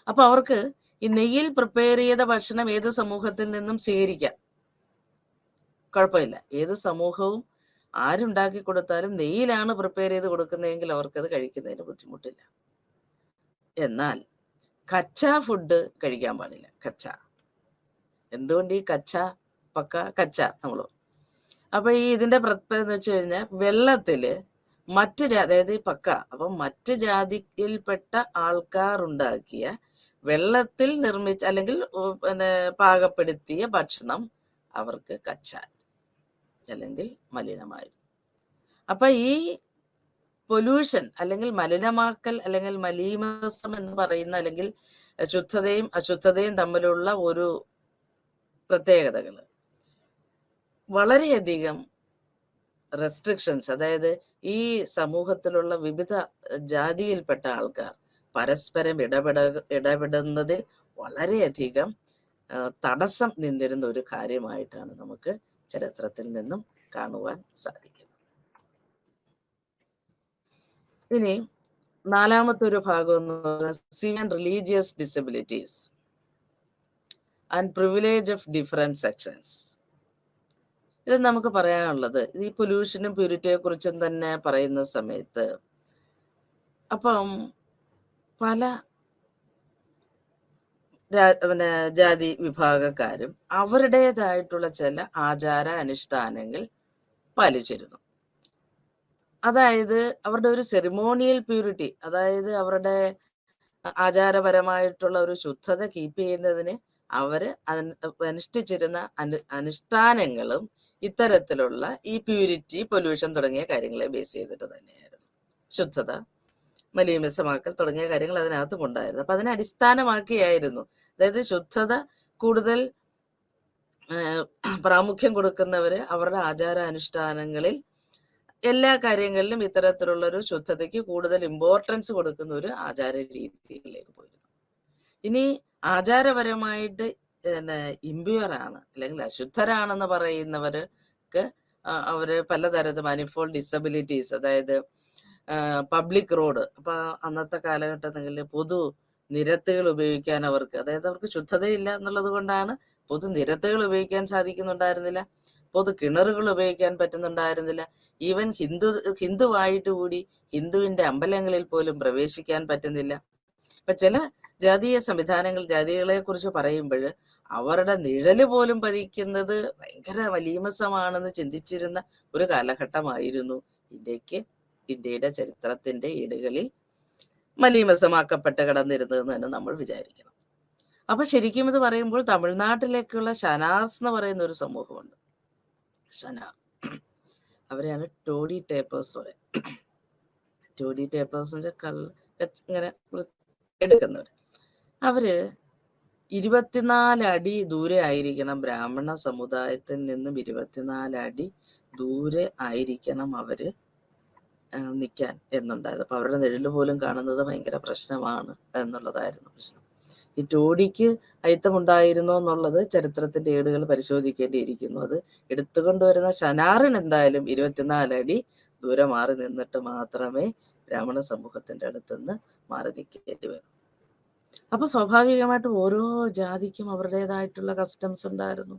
അപ്പൊ അവർക്ക് ഈ നെയ്യിൽ പ്രിപ്പയർ ചെയ്ത ഭക്ഷണം ഏത് സമൂഹത്തിൽ നിന്നും സ്വീകരിക്കാം, കുഴപ്പമില്ല. ഏത് സമൂഹവും ആരുണ്ടാക്കി കൊടുത്താലും നെയ്യിലാണ് പ്രിപ്പയർ ചെയ്ത് കൊടുക്കുന്നതെങ്കിൽ അവർക്കത് കഴിക്കുന്നതിന് ബുദ്ധിമുട്ടില്ല. എന്നാൽ കച്ച ഫുഡ് കഴിക്കാൻ പാടില്ല. കച്ച, എന്തുകൊണ്ട് ഈ കച്ച പക്ക കച്ച നമ്മൾ, അപ്പൊ ഈ ഇതിന്റെ പ്രത്യേകത എന്ന് വെച്ച് കഴിഞ്ഞാൽ വെള്ളത്തില് മറ്റ് അതായത് പക്ക, അപ്പം മറ്റ് ജാതിയിൽപ്പെട്ട ആൾക്കാർ ഉണ്ടാക്കിയ വെള്ളത്തിൽ നിർമ്മിച്ച അല്ലെങ്കിൽ പാകപ്പെടുത്തിയ ഭക്ഷണം അവർക്ക് കച്ച അല്ലെങ്കിൽ മലിനമായിരുന്നു. അപ്പൊ ഈ പൊല്യൂഷൻ അല്ലെങ്കിൽ മലിനമാക്കൽ അല്ലെങ്കിൽ മലീമസം എന്ന് പറയുന്ന അല്ലെങ്കിൽ ശുദ്ധതയും അശുദ്ധതയും തമ്മിലുള്ള ഒരു പ്രത്യേകതകൾ, വളരെയധികം റെസ്ട്രിക്ഷൻസ്, അതായത് ഈ സമൂഹത്തിലുള്ള വിവിധ ജാതിയിൽപ്പെട്ട ആൾക്കാർ പരസ്പരം ഇടപെടുന്നതിൽ വളരെയധികം തടസ്സം നിന്നിരുന്ന ഒരു കാര്യമായിട്ടാണ് നമുക്ക് ചരിത്രത്തിൽ നിന്നും കാണുവാൻ സാധിക്കുന്നത്. ഇനി നാലാമത്തെ ഒരു ഭാഗം എന്ന് പറഞ്ഞാൽ civil and religious disabilities and privilege of different sections. ഇത് നമുക്ക് പറയാനുള്ളത് ഈ പൊല്യൂഷനും പ്യൂരിറ്റിയെ കുറിച്ചും തന്നെ പറയുന്ന സമയത്ത്, അപ്പം പല ജാതി വിഭാഗക്കാരും അവരുടേതായിട്ടുള്ള ചില ആചാര അനുഷ്ഠാനങ്ങൾ പാലിച്ചിരുന്നു. അതായത് അവരുടെ ഒരു സെറിമോണിയൽ പ്യൂരിറ്റി, അതായത് അവരുടെ ആചാരപരമായിട്ടുള്ള ഒരു ശുദ്ധത കീപ്പ് ചെയ്യുന്നതിന് അവര് അനുഷ്ഠിച്ചിരുന്ന അനുഷ്ഠാനങ്ങളും ഇത്തരത്തിലുള്ള ഈ പ്യൂരിറ്റി, പൊല്യൂഷൻ തുടങ്ങിയ കാര്യങ്ങളെ ബേസ് ചെയ്തിട്ട് തന്നെയായിരുന്നു. ശുദ്ധത, മലീമസമാക്കൽ തുടങ്ങിയ കാര്യങ്ങൾ അതിനകത്തും ഉണ്ടായിരുന്നു. അപ്പൊ അതിനെ അടിസ്ഥാനമാക്കിയായിരുന്നു, അതായത് ശുദ്ധത കൂടുതൽ പ്രാമുഖ്യം കൊടുക്കുന്നവര് അവരുടെ ആചാര അനുഷ്ഠാനങ്ങളിൽ എല്ലാ കാര്യങ്ങളിലും ഇത്തരത്തിലുള്ള ഒരു ശുദ്ധതയ്ക്ക് കൂടുതൽ ഇമ്പോർട്ടൻസ് കൊടുക്കുന്ന ഒരു ആചാര രീതിയിലേക്ക് പോയിരുന്നു. ഇനി ആചാരപരമായിട്ട് ഇമ്പ്യൂർ ആണ് അല്ലെങ്കിൽ അശുദ്ധരാണെന്ന് പറയുന്നവർക്ക് അവര് പലതരത്തിൽ manifold ഡിസബിലിറ്റീസ്, അതായത് പബ്ലിക് റോഡ്, അപ്പൊ അന്നത്തെ കാലഘട്ടത്തിൽ പൊതു നിരത്തുകൾ ഉപയോഗിക്കാൻ അവർക്ക്, അതായത് അവർക്ക് ശുദ്ധതയില്ല എന്നുള്ളത് കൊണ്ടാണ് പൊതു നിരത്തുകൾ ഉപയോഗിക്കാൻ സാധിക്കുന്നുണ്ടായിരുന്നില്ല, പൊതു കിണറുകൾ ഉപയോഗിക്കാൻ പറ്റുന്നുണ്ടായിരുന്നില്ല. ഈവൻ ഹിന്ദുവായിട്ട് കൂടി ഹിന്ദുവിന്റെ അമ്പലങ്ങളിൽ പോലും പ്രവേശിക്കാൻ പറ്റുന്നില്ല. ഇപ്പൊ ചില ജാതീയ സംവിധാനങ്ങൾ, ജാതികളെ കുറിച്ച് പറയുമ്പോൾ അവരുടെ നിഴല് പോലും പതിക്കുന്നത് ഭയങ്കര മലീമസമാണെന്ന് ചിന്തിച്ചിരുന്ന ഒരു കാലഘട്ടമായിരുന്നു ഇന്ത്യയുടെ ചരിത്രത്തിന്റെ ഏടുകളിൽ മലീമസമാക്കപ്പെട്ട് കിടന്നിരുന്നതെന്ന് തന്നെ നമ്മൾ വിചാരിക്കണം. അപ്പൊ ശരിക്കും ഇത് പറയുമ്പോൾ തമിഴ്നാട്ടിലേക്കുള്ള ഷനാസ് എന്ന് പറയുന്ന ഒരു സമൂഹമുണ്ട്. ഷനാർ, അവരെയാണ് ടോഡി ടേപ്പേഴ്സ് പറയും. ടോഡി ടേപ്പേഴ്സ് ഇങ്ങനെ എടുക്കുന്നവർ. അവര് 24 അടി ദൂരെ ആയിരിക്കണം, ബ്രാഹ്മണ സമുദായത്തിൽ നിന്നും 24 അടി ദൂരെ ആയിരിക്കണം അവര് നിൽക്കാൻ എന്നുണ്ടായത്. അപ്പൊ അവരുടെ നിഴല് പോലും കാണുന്നത് ഭയങ്കര പ്രശ്നമാണ് എന്നുള്ളതായിരുന്നു പ്രശ്നം. ഈ ടോഡിക്ക് അയിത്തമുണ്ടായിരുന്നോ എന്നുള്ളത് ചരിത്രത്തിന്റെ ഏടുകൾ പരിശോധിക്കേണ്ടിയിരിക്കുന്നു. അത് എടുത്തുകൊണ്ടുവരുന്ന ഷനാറിന് എന്തായാലും 24 അടി ദൂരെ മാറി നിന്നിട്ട് മാത്രമേ ബ്രാഹ്മണ സമൂഹത്തിന്റെ അടുത്തുനിന്ന് മാറി നിൽക്കേണ്ടി വരും. അപ്പൊ സ്വാഭാവികമായിട്ടും ഓരോ ജാതിക്കും അവരുടേതായിട്ടുള്ള കസ്റ്റംസ് ഉണ്ടായിരുന്നു,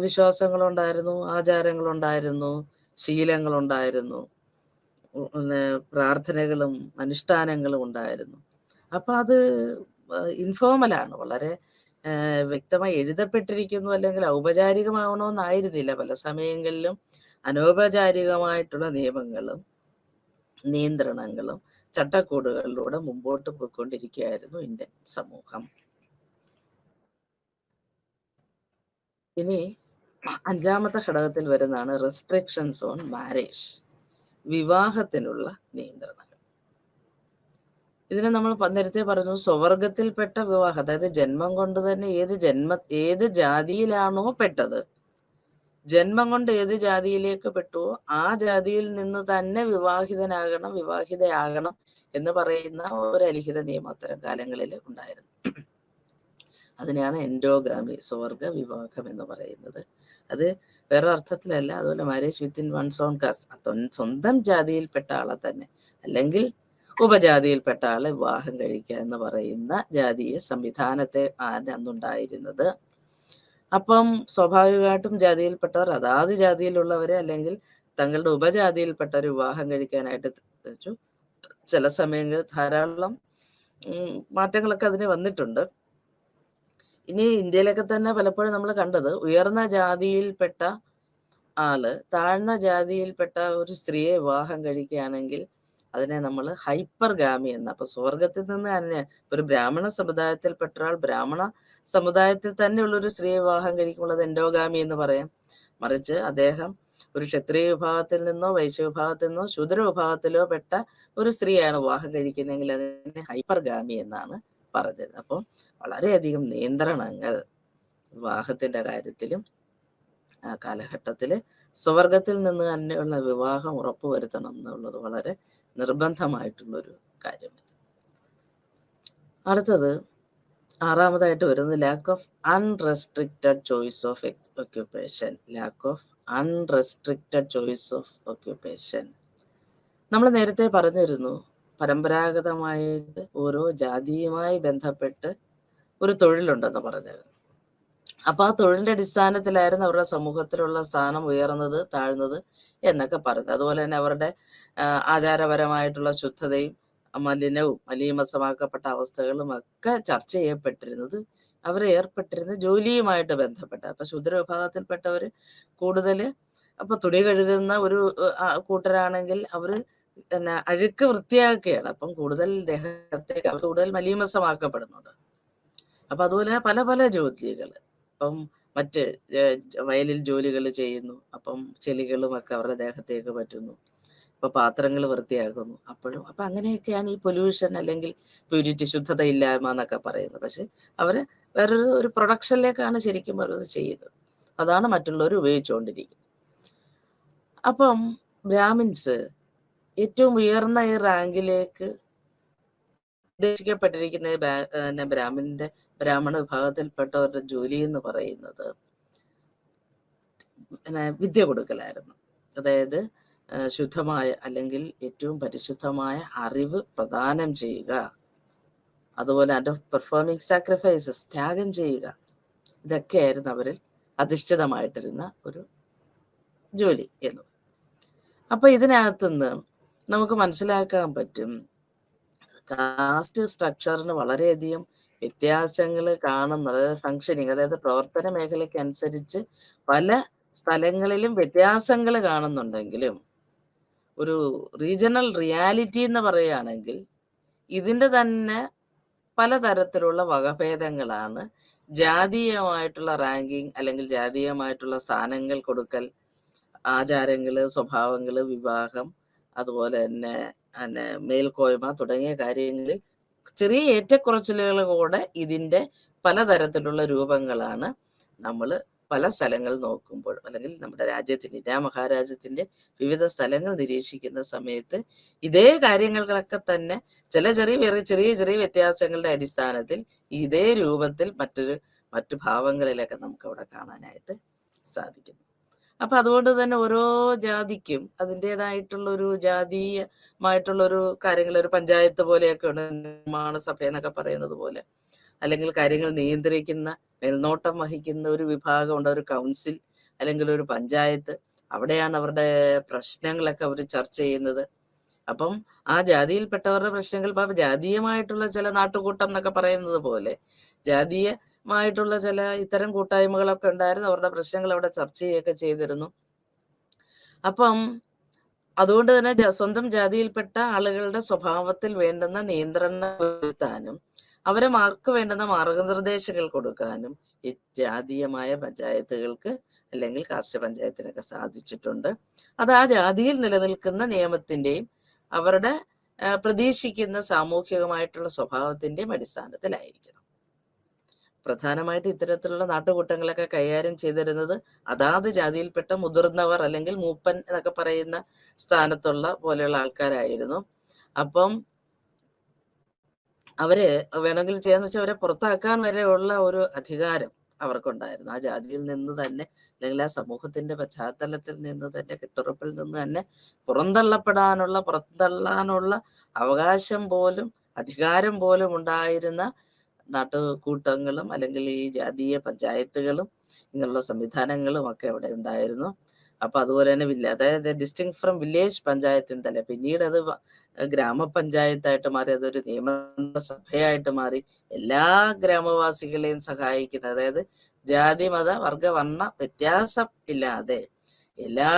വിശ്വാസങ്ങളുണ്ടായിരുന്നു, ആചാരങ്ങളുണ്ടായിരുന്നു, ശീലങ്ങളുണ്ടായിരുന്നു, പ്രാർത്ഥനകളും അനുഷ്ഠാനങ്ങളും ഉണ്ടായിരുന്നു. അപ്പൊ അത് ഇൻഫോർമലാണ്, വളരെ വ്യക്തമായി എഴുതപ്പെട്ടിരിക്കുന്നു, അല്ലെങ്കിൽ ഔപചാരികമാവണമെന്നായിരുന്നില്ല. പല സമയങ്ങളിലും അനൗപചാരികമായിട്ടുള്ള നിയമങ്ങളും നിയന്ത്രണങ്ങളും ചട്ടക്കൂടുകളിലൂടെ മുമ്പോട്ട് പോയിക്കൊണ്ടിരിക്കുകയായിരുന്നു ഇന്ത്യൻ സമൂഹം. ഇനി 5ാമത്തെ ഘടകത്തിൽ വരുന്നതാണ് റെസ്ട്രിക്ഷൻസ് ഓൺ മാരേജ്, വിവാഹത്തിനുള്ള നിയന്ത്രണങ്ങൾ. ഇതിനെ നമ്മൾ നേരത്തെ പറഞ്ഞു, സ്വവർഗത്തിൽപ്പെട്ട വിവാഹം, അതായത് ജന്മം കൊണ്ട് തന്നെ ഏത് ജാതിയിലാണോ പെട്ടത്, ജന്മം കൊണ്ട് ഏത് ജാതിയിലേക്ക് പെട്ടുവോ ആ ജാതിയിൽ നിന്ന് തന്നെ വിവാഹിതനാകണം, വിവാഹിതയാകണം എന്ന് പറയുന്ന ഒരു അലിഖിത നിയമം അത്തരം കാലങ്ങളിൽ ഉണ്ടായിരുന്നു. അതിനെയാണ് എൻഡോഗാമി, സ്വർഗ വിവാഹം എന്ന് പറയുന്നത്. അത് വേറെ അർത്ഥത്തിലല്ല. അതുപോലെ marriage within one's own caste, സ്വന്തം ജാതിയിൽപ്പെട്ട ആളെ തന്നെ അല്ലെങ്കിൽ ഉപജാതിയിൽപ്പെട്ട ആളെ വിവാഹം കഴിക്കുക എന്ന് പറയുന്ന ജാതീയ സംവിധാനത്തെ ആണ് അന്നുണ്ടായിരുന്നത്. അപ്പം സ്വാഭാവികമായിട്ടും ജാതിയിൽപ്പെട്ടവർ അതാത് ജാതിയിലുള്ളവരെ അല്ലെങ്കിൽ തങ്ങളുടെ ഉപജാതിയിൽപ്പെട്ടവർ വിവാഹം കഴിക്കാനായിട്ട് വെച്ചു. ചില സമയങ്ങളിൽ ധാരാളം മാറ്റങ്ങളൊക്കെ അതിന് വന്നിട്ടുണ്ട്. ഇനി ഇന്ത്യയിലൊക്കെ തന്നെ പലപ്പോഴും നമ്മൾ കണ്ടത്, ഉയർന്ന ജാതിയിൽപ്പെട്ട ആള് താഴ്ന്ന ജാതിയിൽപ്പെട്ട ഒരു സ്ത്രീയെ വിവാഹം കഴിക്കുകയാണെങ്കിൽ അതിനെ നമ്മൾ ഹൈപ്പർഗാമി എന്ന, അപ്പൊ സ്വർഗത്തിൽ നിന്ന് തന്നെ ഒരു ബ്രാഹ്മണ സമുദായത്തിൽപ്പെട്ട ഒരാൾ ബ്രാഹ്മണ സമുദായത്തിൽ തന്നെയുള്ള ഒരു സ്ത്രീയെ വിവാഹം കഴിക്കുമ്പോൾ അത് എൻഡോഗാമി എന്ന് പറയാം. മറിച്ച് അദ്ദേഹം ഒരു ക്ഷത്രിയ വിഭാഗത്തിൽ നിന്നോ വൈശ്യ വിഭാഗത്തിൽ നിന്നോ ശൂദ്ര വിഭാഗത്തിലോ പെട്ട ഒരു സ്ത്രീയാണ് വിവാഹം കഴിക്കുന്നതെങ്കിൽ അതിനെ ഹൈപ്പർഗാമി എന്നാണ് പറഞ്ഞത്. അപ്പോൾ വളരെയധികം നിയന്ത്രണങ്ങൾ വിവാഹത്തിന്റെ കാര്യത്തിലും ആ കാലഘട്ടത്തിൽ സ്വർഗത്തിൽ നിന്ന് തന്നെയുള്ള വിവാഹം ഉറപ്പുവരുത്തണം എന്നുള്ളത് വളരെ നിർബന്ധമായിട്ടുള്ളൊരു കാര്യമാണ്. അടുത്തത് 6ാമതായിട്ട് വരുന്നത് lack of unrestricted choice of occupation. Lack of unrestricted choice of occupation. നമ്മൾ നേരത്തെ പറഞ്ഞിരുന്നു, പരമ്പരാഗതമായിട്ട് ഓരോ ജാതിയുമായി ബന്ധപ്പെട്ട് ഒരു തൊഴിലുണ്ടെന്ന് പറഞ്ഞത്. അപ്പൊ ആ തൊഴിലിന്റെ അടിസ്ഥാനത്തിലായിരുന്നു അവരുടെ സമൂഹത്തിലുള്ള സ്ഥാനം ഉയർന്നത് താഴ്ന്നത് എന്നൊക്കെ പറഞ്ഞത്. അതുപോലെ തന്നെ അവരുടെ ആചാരപരമായിട്ടുള്ള ശുദ്ധതയും മലിനവും മലീമസമാക്കപ്പെട്ട അവസ്ഥകളും ഒക്കെ ചർച്ച ചെയ്യപ്പെട്ടിരുന്നത് അവർ ഏർപ്പെട്ടിരുന്ന ജോലിയുമായിട്ട് ബന്ധപ്പെട്ട. അപ്പൊ ശൂദ്ര വിഭാഗത്തിൽപ്പെട്ടവര് കൂടുതൽ അപ്പൊ തുണി കഴുകുന്ന ഒരു കൂട്ടരാണെങ്കിൽ അവര് അഴുക്ക് വൃത്തിയാക്കുകയാണ്. അപ്പം കൂടുതൽ ദേഹത്തേക്ക് അവർ കൂടുതൽ മലീമസമാക്കപ്പെടുന്നുണ്ട്. അപ്പൊ അതുപോലെ തന്നെ പല പല ജോലികൾ, അപ്പം മറ്റ് വയലിൽ ജോലികൾ ചെയ്യുന്നു, അപ്പം ചെളികളും ഒക്കെ അവരുടെ ദേഹത്തേക്ക് പറ്റുന്നു. ഇപ്പൊ പാത്രങ്ങൾ വൃത്തിയാക്കുന്നു. അപ്പൊ അങ്ങനെയൊക്കെയാണ് ഈ പൊല്യൂഷൻ അല്ലെങ്കിൽ പ്യൂരിറ്റി, ശുദ്ധതയില്ലായ്മ എന്നൊക്കെ പറയുന്നത്. പക്ഷെ അവര് വേറൊരു പ്രൊഡക്ഷനിലേക്കാണ് ശരിക്കും അവർ ചെയ്യുന്നത്. അതാണ് മറ്റുള്ളവർ ഉപയോഗിച്ചുകൊണ്ടിരിക്കുന്നത്. അപ്പം ബ്രാഹ്മിൻസ് ഏറ്റവും ഉയർന്ന ഈ റാങ്കിലേക്ക് ഉദ്ദേശിക്കപ്പെട്ടിരിക്കുന്ന ബ്രാഹ്മണ വിഭാഗത്തിൽപ്പെട്ടവരുടെ ജോലി എന്ന് പറയുന്നത് വിദ്യ കൊടുക്കലായിരുന്നു. അതായത് ശുദ്ധമായ അല്ലെങ്കിൽ ഏറ്റവും പരിശുദ്ധമായ അറിവ് പ്രദാനം ചെയ്യുക, അതുപോലെ അതിൻ്റെ പെർഫോമിങ് സാക്രിഫൈസസ്, ത്യാഗം ചെയ്യുക, ഇതൊക്കെയായിരുന്നു അവരിൽ അധിഷ്ഠിതമായിട്ടിരുന്ന ഒരു ജോലി എന്ന്. അപ്പൊ ഇതിനകത്തുനിന്ന് നമുക്ക് മനസ്സിലാക്കാൻ പറ്റും, കാസ്റ്റ് സ്ട്രക്ചറിന് വളരെയധികം വ്യത്യാസങ്ങൾ കാണുന്നു. അതായത് ഫങ്ഷനിങ്, അതായത് പ്രവർത്തന മേഖലയ്ക്ക് അനുസരിച്ച് പല സ്ഥലങ്ങളിലും വ്യത്യാസങ്ങൾ കാണുന്നുണ്ടെങ്കിലും ഒരു റീജിയണൽ റിയാലിറ്റി എന്ന് പറയുകയാണെങ്കിൽ ഇതിൻ്റെ തന്നെ പലതരത്തിലുള്ള വകഭേദങ്ങളാണ്. ജാതീയമായിട്ടുള്ള റാങ്കിങ് അല്ലെങ്കിൽ ജാതീയമായിട്ടുള്ള സ്ഥാനങ്ങൾ കൊടുക്കൽ, ആചാരങ്ങൾ, സ്വഭാവങ്ങൾ, വിവാഹം, അതുപോലെ തന്നെ മേൽക്കോയ്മ തുടങ്ങിയ കാര്യങ്ങളിൽ ചെറിയ ഏറ്റക്കുറച്ചിലുകൾ കൂടെ ഇതിൻ്റെ പലതരത്തിലുള്ള രൂപങ്ങളാണ് നമ്മൾ പല സ്ഥലങ്ങൾ നോക്കുമ്പോൾ, അല്ലെങ്കിൽ നമ്മുടെ രാജ്യത്തിൻ്റെ, ഇന്ത്യ മഹാരാജ്യത്തിൻ്റെ വിവിധ സ്ഥലങ്ങൾ നിരീക്ഷിക്കുന്ന സമയത്ത് ഇതേ കാര്യങ്ങൾക്കൊക്കെ തന്നെ ചെറിയ ചെറിയ വ്യത്യാസങ്ങളുടെ അടിസ്ഥാനത്തിൽ ഇതേ രൂപത്തിൽ മറ്റു ഭാവങ്ങളിലൊക്കെ നമുക്ക് അവിടെ കാണാനായിട്ട് സാധിക്കുന്നു. അപ്പൊ അതുകൊണ്ട് തന്നെ ഓരോ ജാതിക്കും അതിൻ്റെതായിട്ടുള്ളൊരു ജാതീയമായിട്ടുള്ളൊരു കാര്യങ്ങൾ, ഒരു പഞ്ചായത്ത് പോലെയൊക്കെ ഉണ്ട്, നിർമ്മാണ സഭ എന്നൊക്കെ പറയുന്നത് പോലെ, അല്ലെങ്കിൽ കാര്യങ്ങൾ നിയന്ത്രിക്കുന്ന, മേൽനോട്ടം വഹിക്കുന്ന ഒരു വിഭാഗമുണ്ട്, ഒരു കൗൺസിൽ അല്ലെങ്കിൽ ഒരു പഞ്ചായത്ത്. അവിടെയാണ് അവരുടെ പ്രശ്നങ്ങളൊക്കെ അവർ ചർച്ച ചെയ്യുന്നത്. അപ്പം ആ ജാതിയിൽപ്പെട്ടവരുടെ പ്രശ്നങ്ങൾ, ജാതീയമായിട്ടുള്ള ചില നാട്ടുകൂട്ടം എന്നൊക്കെ പറയുന്നത് പോലെ ജാതീയമായിട്ടുള്ള ചില ഇത്തരം കൂട്ടായ്മകളൊക്കെ ഉണ്ടായിരുന്നു. അവരുടെ പ്രശ്നങ്ങൾ അവിടെ ചർച്ച ചെയ്യുകയൊക്കെ ചെയ്തിരുന്നു. അപ്പം അതുകൊണ്ട് തന്നെ സ്വന്തം ജാതിയിൽപ്പെട്ട ആളുകളുടെ സ്വഭാവത്തിൽ വേണ്ടുന്ന നിയന്ത്രണം വരുത്താനും അവർക്ക് വേണ്ടുന്ന മാർഗനിർദ്ദേശങ്ങൾ കൊടുക്കാനും ഈ ജാതീയമായ പഞ്ചായത്തുകൾക്ക് അല്ലെങ്കിൽ കാസ്റ്റ് പഞ്ചായത്തിനൊക്കെ സാധിച്ചിട്ടുണ്ട്. അത് ആ ജാതിയിൽ നിലനിൽക്കുന്ന നിയമത്തിന്റെയും അവരുടെ പ്രതീക്ഷിക്കുന്ന സാമൂഹികമായിട്ടുള്ള സ്വഭാവത്തിന്റെയും അടിസ്ഥാനത്തിലായിരിക്കണം. പ്രധാനമായിട്ട് ഇത്തരത്തിലുള്ള നാട്ടുകൂട്ടങ്ങളൊക്കെ കൈകാര്യം ചെയ്തിരുന്നത് അതാത് ജാതിയിൽപ്പെട്ട മുതിർന്നവർ അല്ലെങ്കിൽ മൂപ്പൻ എന്നൊക്കെ പറയുന്ന സ്ഥാനത്തുള്ള പോലെയുള്ള ആൾക്കാരായിരുന്നു. അപ്പം അവര് വേണമെങ്കിൽ ചെയ്യാന്ന് വെച്ചാൽ അവരെ പുറത്താക്കാൻ വരെയുള്ള ഒരു അധികാരം അവർക്കുണ്ടായിരുന്നു. ആ ജാതിയിൽ നിന്ന് തന്നെ, അല്ലെങ്കിൽ ആ സമൂഹത്തിന്റെ പശ്ചാത്തലത്തിൽ നിന്ന് തന്നെ, കെട്ടുറപ്പിൽ നിന്ന് തന്നെ പുറന്തള്ളാനുള്ള അവകാശം പോലും അധികാരം പോലും ഉണ്ടായിരുന്ന നാട്ടുകൂട്ടങ്ങളും അല്ലെങ്കിൽ ഈ ജാതീയ പഞ്ചായത്തുകളും ഇങ്ങനെയുള്ള സംവിധാനങ്ങളും ഒക്കെ അവിടെ ഉണ്ടായിരുന്നു. അപ്പൊ അതുപോലെ തന്നെ അതായത് ഡിസ്റ്റിങ് ഫ്രം വില്ലേജ് പഞ്ചായത്തിന് തന്നെ പിന്നീട് അത് ഗ്രാമപഞ്ചായത്തായിട്ട് മാറി, അതൊരു നിയമസഭയായിട്ട് മാറി. എല്ലാ ഗ്രാമവാസികളെയും സഹായിക്കുന്ന, അതായത് ജാതി മത വർഗ വർണ്ണ വ്യത്യാസം ഇല്ലാതെ എല്ലാ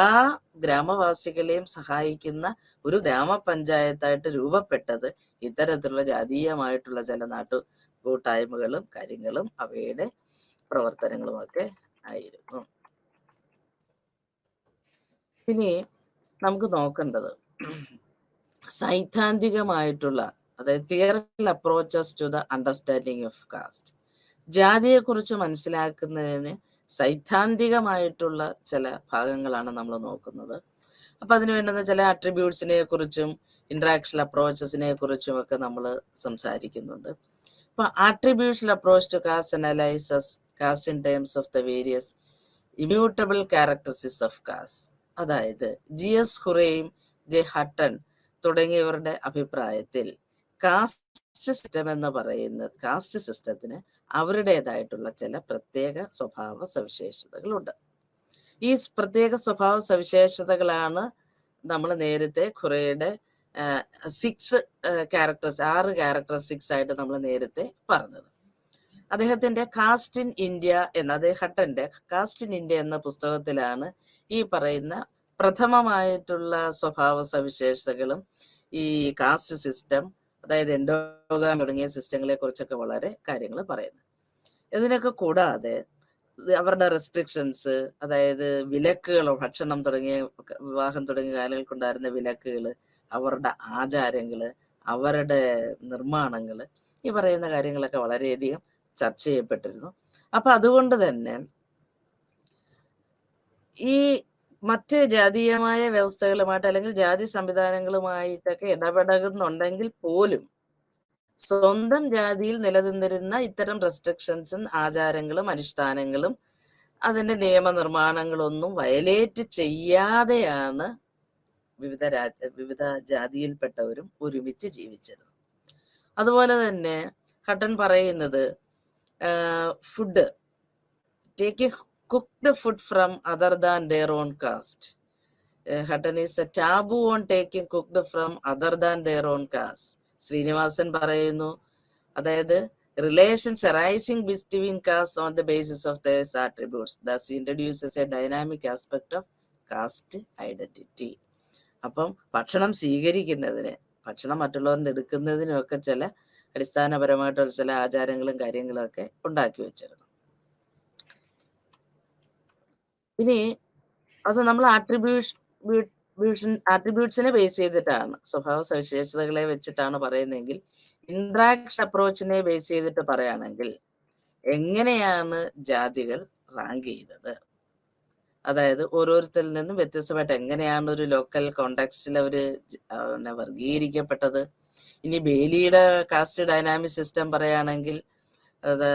ഗ്രാമവാസികളെയും സഹായിക്കുന്ന ഒരു ഗ്രാമപഞ്ചായത്തായിട്ട് രൂപപ്പെട്ടത് ഇത്തരത്തിലുള്ള ജാതീയമായിട്ടുള്ള ചില കൂട്ടായ്മകളും കാര്യങ്ങളും അവയുടെ പ്രവർത്തനങ്ങളുമൊക്കെ ആയിരുന്നു. ഇനി നമുക്ക് നോക്കേണ്ടത് സൈദ്ധാന്തികമായിട്ടുള്ള, അതായത് theoretical approaches to the understanding of caste. ജാതിയെക്കുറിച്ച് മനസ്സിലാക്കുന്നതിന് സൈദ്ധാന്തികമായിട്ടുള്ള ചില ഭാഗങ്ങളാണ് നമ്മൾ നോക്കുന്നത്. അപ്പൊ അതിന് വേണ്ടുന്ന ചില അട്രിബ്യൂട്ട്സിനെ കുറിച്ചും ഇന്ററാക്ഷണൽ അപ്രോച്ചസിനെ കുറിച്ചും ഒക്കെ നമ്മൾ സംസാരിക്കുന്നുണ്ട്. അപ്പൊ attributional approach to caste analyses caste in terms of the various immutable characteristics of caste. അതായത് GS ഹുറയും ജെ ഹട്ടൺ തുടങ്ങിയവരുടെ അഭിപ്രായത്തിൽ കാസ്റ്റ് സിസ്റ്റം എന്ന് പറയുന്നത്, കാസ്റ്റ് സിസ്റ്റത്തിന് അവരുടേതായിട്ടുള്ള ചില പ്രത്യേക സ്വഭാവ സവിശേഷതകളുണ്ട്. ഈ പ്രത്യേക സ്വഭാവ സവിശേഷതകളാണ് നമ്മൾ നേരത്തെ ഖുറയുടെ 6 ക്യാരക്ടറിസ്റ്റിക്സ് ആയിട്ട് നമ്മൾ നേരത്തെ പറഞ്ഞത്. അദ്ദേഹത്തിന്റെ കാസ്റ്റ് ഇൻ ഇന്ത്യ ഹട്ടന്റെ കാസ്റ്റ് ഇൻ ഇന്ത്യ എന്ന പുസ്തകത്തിലാണ് ഈ പറയുന്ന പ്രഥമമായിട്ടുള്ള സ്വഭാവ സവിശേഷതകളും ഈ കാസ്റ്റ് സിസ്റ്റം, അതായത് എൻഡോഗാം തുടങ്ങിയ സിസ്റ്റങ്ങളെ കുറിച്ചൊക്കെ വളരെ കാര്യങ്ങൾ പറയുന്നത്. ഇതിനൊക്കെ കൂടാതെ അവരുടെ റെസ്ട്രിക്ഷൻസ്, അതായത് വിലക്കുകൾ, ഭക്ഷണം തുടങ്ങിയ വിവാഹം തുടങ്ങിയ കാര്യങ്ങൾക്കുണ്ടായിരുന്ന വിലക്കുകൾ, അവരുടെ ആചാരങ്ങൾ, അവരുടെ നിർമ്മാണങ്ങൾ, ഈ പറയുന്ന കാര്യങ്ങളൊക്കെ വളരെയധികം ചർച്ച ചെയ്യപ്പെട്ടിരുന്നു. അപ്പൊ അതുകൊണ്ട് തന്നെ ഈ മറ്റ് ജാതീയമായ വ്യവസ്ഥകളുമായിട്ട് അല്ലെങ്കിൽ ജാതി സംവിധാനങ്ങളുമായിട്ടൊക്കെ ഇടപെടുന്നുണ്ടെങ്കിൽ പോലും സ്വന്തം ജാതിയിൽ നിലനിന്നിരുന്ന ഇത്തരം റെസ്ട്രിക്ഷൻസും ആചാരങ്ങളും അനുഷ്ഠാനങ്ങളും അതിന്റെ നിയമനിർമ്മാണങ്ങളൊന്നും വയലേറ്റ് ചെയ്യാതെയാണ് വിവിധ ജാതിയിൽപ്പെട്ടവരും ഒരുമിച്ച് ജീവിച്ചത്. അതുപോലെ തന്നെ ഹട്ടൻ പറയുന്നത് food, taking cooked food from other than their own caste. Hutton is a taboo on taking cooked from other than their own caste. Srinivasan പറയുന്നു, അതായത് relations arising between castes on the basis of their attributes thus introduces a dynamic aspect of caste identity. അപ്പം ഭക്ഷണം സ്വീകരിക്കുന്നതിന്, ഭക്ഷണം മറ്റുള്ളവർ എടുക്കുന്നതിനും ഒക്കെ ചില അടിസ്ഥാനപരമായിട്ടുള്ള ചില ആചാരങ്ങളും കാര്യങ്ങളും ഒക്കെ ഉണ്ടാക്കി വെച്ചിരുന്നു. ഇനി അത് നമ്മൾ ആട്രിബ്യൂട്ട്സിനെ ബേസ് ചെയ്തിട്ടാണ്, സ്വഭാവ സവിശേഷതകളെ വെച്ചിട്ടാണ് പറയുന്നതെങ്കിൽ, ഇൻട്രാക്ഷൻ അപ്രോച്ചിനെ ബേസ് ചെയ്തിട്ട് പറയുകയാണെങ്കിൽ എങ്ങനെയാണ് ജാതികൾ റാങ്ക് ചെയ്തത്, അതായത് ഓരോരുത്തരിൽ നിന്നും വ്യത്യസ്തമായിട്ട് എങ്ങനെയാണ് ഒരു ലോക്കൽ കോണ്ടെക്സ്റ്റിൽ അവര് വർഗീകരിക്കപ്പെട്ടത്. ഇനി ബെയ്ലിയുടെ കാസ്റ്റ് ഡൈനാമിക് സിസ്റ്റം പറയുകയാണെങ്കിൽ അത്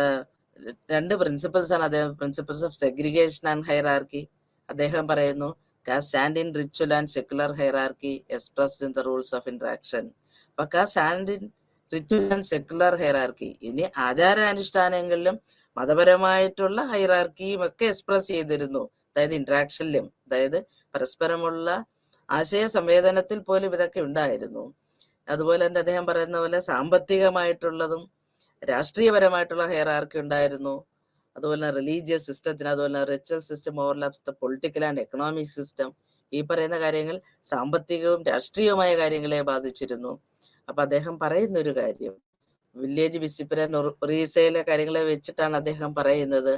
2 പ്രിൻസിപ്പിൾസ് ആണ് അദ്ദേഹം, principles of segregation and hierarchy. അദ്ദേഹം പറയുന്നു caste stand in ritual and secular hierarchy expressed in the rules of interaction. അപ്പൊ caste stand in ritual and secular hierarchy, ഇനി ആചാരാനുഷ്ഠാനങ്ങളിലും മതപരമായിട്ടുള്ള ഹൈറാർക്കിയും ഒക്കെ എക്സ്പ്രസ് ചെയ്തിരുന്നു. അതായത് ഇന്ററാക്ഷനിലും, അതായത് പരസ്പരമുള്ള ആശയ സംവേദനത്തിൽ പോലും ഇതൊക്കെ ഉണ്ടായിരുന്നു. അതുപോലെ തന്നെ അദ്ദേഹം പറയുന്ന പോലെ സാമ്പത്തികമായിട്ടുള്ളതും രാഷ്ട്രീയപരമായിട്ടുള്ള ഹൈറാർക്കി ഉണ്ടായിരുന്നു. അതുപോലെ റിലീജിയസ് സിസ്റ്റത്തിന്, അതുപോലെ ritual system overlaps the political and economic system. ഈ പറയുന്ന കാര്യങ്ങൾ സാമ്പത്തികവും രാഷ്ട്രീയവുമായ കാര്യങ്ങളെ ബാധിച്ചിരുന്നു. അപ്പൊ അദ്ദേഹം പറയുന്ന ഒരു കാര്യം, വില്ലേജ് ബിസിപ്പര ഒറീസയിലെ കാര്യങ്ങളെ വെച്ചിട്ടാണ് അദ്ദേഹം പറയുന്നത്,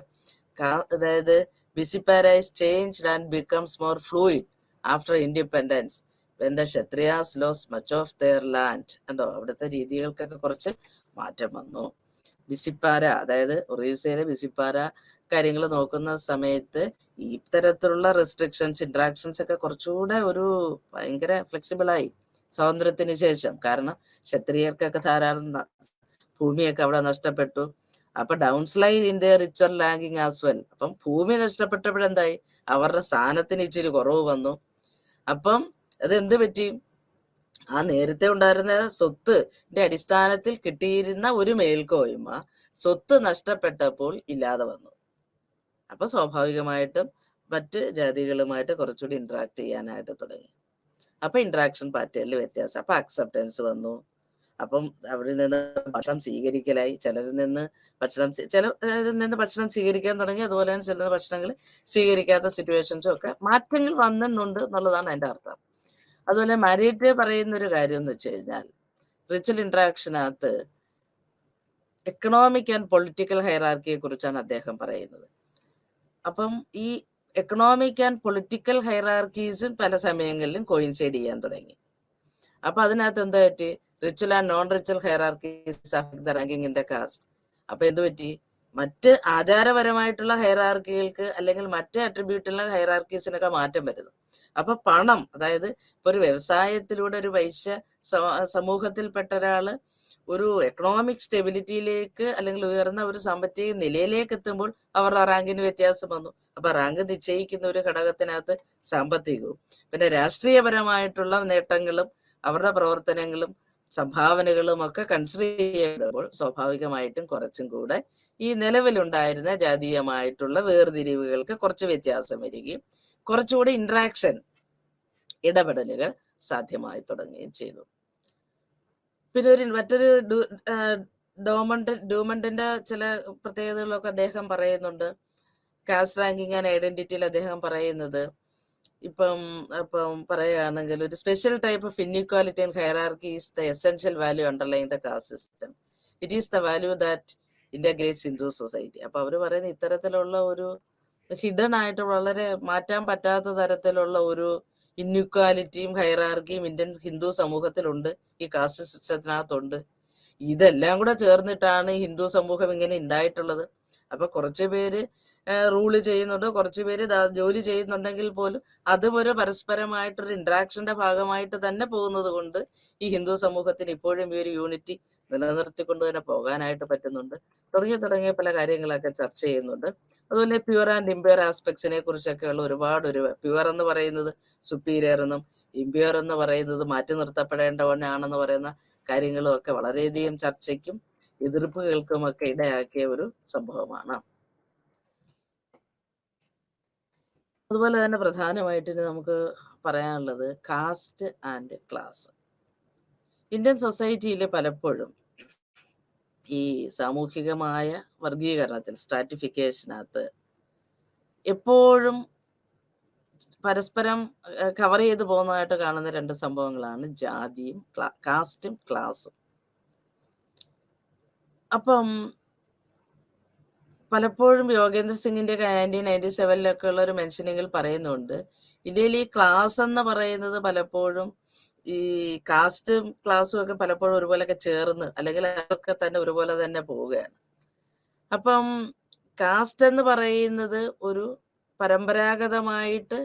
അതായത് ബിസിപ്പാര is changed and becomes more fluid after independence when the Kshatriyas lost much of their land. കണ്ടോ, അവിടുത്തെ രീതികൾക്കൊക്കെ കുറച്ച് മാറ്റം വന്നു. ബിസിപ്പാര, അതായത് ഒറീസയിലെ ബിസിപ്പാര കാര്യങ്ങൾ നോക്കുന്ന സമയത്ത് ഇത്തരത്തിലുള്ള റെസ്ട്രിക്ഷൻസ്, ഇന്ററാക്ഷൻസ് ഒക്കെ കുറച്ചുകൂടെ ഒരു ഭയങ്കര ഫ്ലെക്സിബിളായി സ്വാതന്ത്ര്യത്തിന് ശേഷം. കാരണം ക്ഷത്രിയർക്കൊക്കെ ധാരാളം ഭൂമിയൊക്കെ അവിടെ നഷ്ടപ്പെട്ടു. അപ്പൊ down slide in the ritual ranking as well. അപ്പം ഭൂമി നഷ്ടപ്പെട്ടപ്പോഴെന്തായി, അവരുടെ സ്ഥാനത്തിന് ഇച്ചിരി കുറവ് വന്നു. അപ്പം അത് എന്ത് പറ്റി, ആ നേരത്തെ ഉണ്ടായിരുന്ന സ്വത്തിന്റെ അടിസ്ഥാനത്തിൽ കിട്ടിയിരുന്ന ഒരു മേൽക്കോയ്മ സ്വത്ത് നഷ്ടപ്പെട്ടപ്പോൾ ഇല്ലാതെ വന്നു. അപ്പൊ സ്വാഭാവികമായിട്ടും മറ്റ് ജാതികളുമായിട്ട് കുറച്ചുകൂടി ഇന്ററാക്ട് ചെയ്യാനായിട്ട് തുടങ്ങി. അപ്പൊ ഇന്ററാക്ഷൻ പാറ്റേണിൽ വ്യത്യാസം, അപ്പൊ അക്സെപ്റ്റൻസ് വന്നു. അപ്പം അവരിൽ നിന്ന് ഭക്ഷണം സ്വീകരിക്കലായി, ചിലരിൽ നിന്ന് ഭക്ഷണം സ്വീകരിക്കാൻ തുടങ്ങി. അതുപോലെ തന്നെ ചില ഭക്ഷണങ്ങൾ സ്വീകരിക്കാത്ത സിറ്റുവേഷൻസും ഒക്കെ മാറ്റങ്ങൾ വന്നുണ്ട് എന്നുള്ളതാണ് അതിന്റെ അർത്ഥം. അതുപോലെ മാരിയറ്റ് പറയുന്ന ഒരു കാര്യം എന്ന് വെച്ച് കഴിഞ്ഞാൽ, റിച്വൽ ഇന്ററാക്ഷനകത്ത് എക്കണോമിക് ആൻഡ് പൊളിറ്റിക്കൽ ഹൈറാർക്കിയെ കുറിച്ചാണ് അദ്ദേഹം പറയുന്നത്. അപ്പം ഈ എക്കണോമിക് ആൻഡ് പൊളിറ്റിക്കൽ ഹൈറാർക്കീസും പല സമയങ്ങളിലും കോയിൻസൈഡ് ചെയ്യാൻ തുടങ്ങി. അപ്പൊ അതിനകത്ത് എന്താ പറ്റി, ritual and non ritual hierarchies affect the ranking in the caste. അപ്പൊ എന്ത് പറ്റി, മറ്റ് ആചാരപരമായിട്ടുള്ള ഹൈറാർക്കികൾക്ക് അല്ലെങ്കിൽ മറ്റ് അട്രിബ്യൂട്ടുള്ള ഹൈറാർക്കീസിനൊക്കെ മാറ്റം വരുന്നു. അപ്പൊ പണം, അതായത് ഇപ്പൊ ഒരു വ്യവസായത്തിലൂടെ ഒരു വൈശ്യ സമൂഹത്തിൽപ്പെട്ട ഒരാള് ഒരു എക്കണോമിക് സ്റ്റെബിലിറ്റിയിലേക്ക് അല്ലെങ്കിൽ ഉയർന്ന ഒരു സാമ്പത്തിക നിലയിലേക്ക് എത്തുമ്പോൾ അവരുടെ റാങ്കിന് വ്യത്യാസം വന്നു. അപ്പൊ റാങ്ക് നിശ്ചയിക്കുന്ന ഒരു ഘടകത്തിനകത്ത് സാമ്പത്തികവും പിന്നെ രാഷ്ട്രീയപരമായിട്ടുള്ള നേട്ടങ്ങളും അവരുടെ പ്രവർത്തനങ്ങളും സംഭാവനകളും ഒക്കെ കൺസിഡർ ചെയ്യപ്പെടുമ്പോൾ സ്വാഭാവികമായിട്ടും കുറച്ചും കൂടെ ഈ നിലവിലുണ്ടായിരുന്ന ജാതീയമായിട്ടുള്ള വേർതിരിവുകൾക്ക് കുറച്ച് വ്യത്യാസം വരികയും കുറച്ചുകൂടി ഇന്ററാക്ഷൻ, ഇടപെടലുകൾ സാധ്യമായി തുടങ്ങുകയും ചെയ്തു. പിന്നെ മറ്റൊരു ഡൂമണ്ടിന്റെ ചില പ്രത്യേകതകളൊക്കെ അദ്ദേഹം പറയുന്നുണ്ട്. കാസ്റ്റ് റാങ്കിങ് ആൻഡ് ഐഡന്റിറ്റിയിൽ അദ്ദേഹം പറയുന്നത്, ഇപ്പം പറയുകയാണെങ്കിൽ ഒരു special type of inequality and hierarchy is the essential value underline the caste system. It is the value that integrates Hindu society. അപ്പൊ അവര് പറയുന്ന ഇത്തരത്തിലുള്ള ഒരു ഹിഡൻ ആയിട്ട് വളരെ മാറ്റാൻ പറ്റാത്ത തരത്തിലുള്ള ഒരു ഇൻഇക്വാലിറ്റിയും ഹൈറാർക്കിയും ഇന്ത്യൻ ഹിന്ദു സമൂഹത്തിലുണ്ട്, ഈ കാസ്റ്റ് സിസ്റ്റത്തിനകത്തുണ്ട്. ഇതെല്ലാം കൂടെ ചേർന്നിട്ടാണ് ഹിന്ദു സമൂഹം ഇങ്ങനെ ഉണ്ടായിട്ടുള്ളത്. അപ്പൊ കുറച്ചു പേര് റൂള് ചെയ്യുന്നുണ്ട്, കുറച്ച് പേര് ജോലി ചെയ്യുന്നുണ്ടെങ്കിൽ പോലും അതും ഒരു പരസ്പരമായിട്ടൊരു ഇന്ററാക്ഷന്റെ ഭാഗമായിട്ട് തന്നെ പോകുന്നത് കൊണ്ട് ഈ ഹിന്ദു സമൂഹത്തിന് ഇപ്പോഴും ഈ ഒരു യൂണിറ്റി നിലനിർത്തിക്കൊണ്ട് തന്നെ പോകാനായിട്ട് പറ്റുന്നുണ്ട്. തുടങ്ങിയ പല കാര്യങ്ങളൊക്കെ ചർച്ച ചെയ്യുന്നുണ്ട്. അതുപോലെ പ്യുവർ ആൻഡ് ഇംപ്യുവർ ആസ്പെക്ട്സിനെ കുറിച്ചൊക്കെയുള്ള ഒരുപാട് പ്യുവർ എന്ന് പറയുന്നത് സുപ്പീരിയർ എന്നും ഇംപ്യുവർ എന്ന് പറയുന്നത് മാറ്റി നിർത്തപ്പെടേണ്ടവനാണെന്ന് പറയുന്ന കാര്യങ്ങളും ഒക്കെ വളരെയധികം ചർച്ചയ്ക്കും എതിർപ്പുകൾക്കുമൊക്കെ ഇടയാക്കിയ ഒരു സംഭവമാണ്. അതുപോലെ തന്നെ പ്രധാനമായിട്ട് നമുക്ക് പറയാനുള്ളത് കാസ്റ്റ് ആൻഡ് ക്ലാസ്. ഇന്ത്യൻ സൊസൈറ്റിയിൽ പലപ്പോഴും ഈ സാമൂഹികമായ വർഗീകരണത്തിൽ സ്ട്രാറ്റിഫിക്കേഷനകത്ത് എപ്പോഴും പരസ്പരം കവർ ചെയ്ത് പോകുന്നതായിട്ട് കാണുന്ന രണ്ട് സംഭവങ്ങളാണ് ജാതിയും കാസ്റ്റും ക്ലാസും. അപ്പം പലപ്പോഴും യോഗേന്ദ്ര സിംഗിന്റെ 1997 ഉള്ള ഒരു മെൻഷനിങ്ങിൽ പറയുന്നുണ്ട്, ഇന്ത്യയിൽ ഈ ക്ലാസ് എന്ന് പറയുന്നത് പലപ്പോഴും ഈ കാസ്റ്റും ക്ലാസ്സും ഒക്കെ പലപ്പോഴും ഒരുപോലെയൊക്കെ ചേർന്ന് അല്ലെങ്കിൽ അതൊക്കെ തന്നെ ഒരുപോലെ തന്നെ പോവുകയാണ്. അപ്പം കാസ്റ്റ് എന്ന് പറയുന്നത് ഒരു പരമ്പരാഗതമായിട്ട്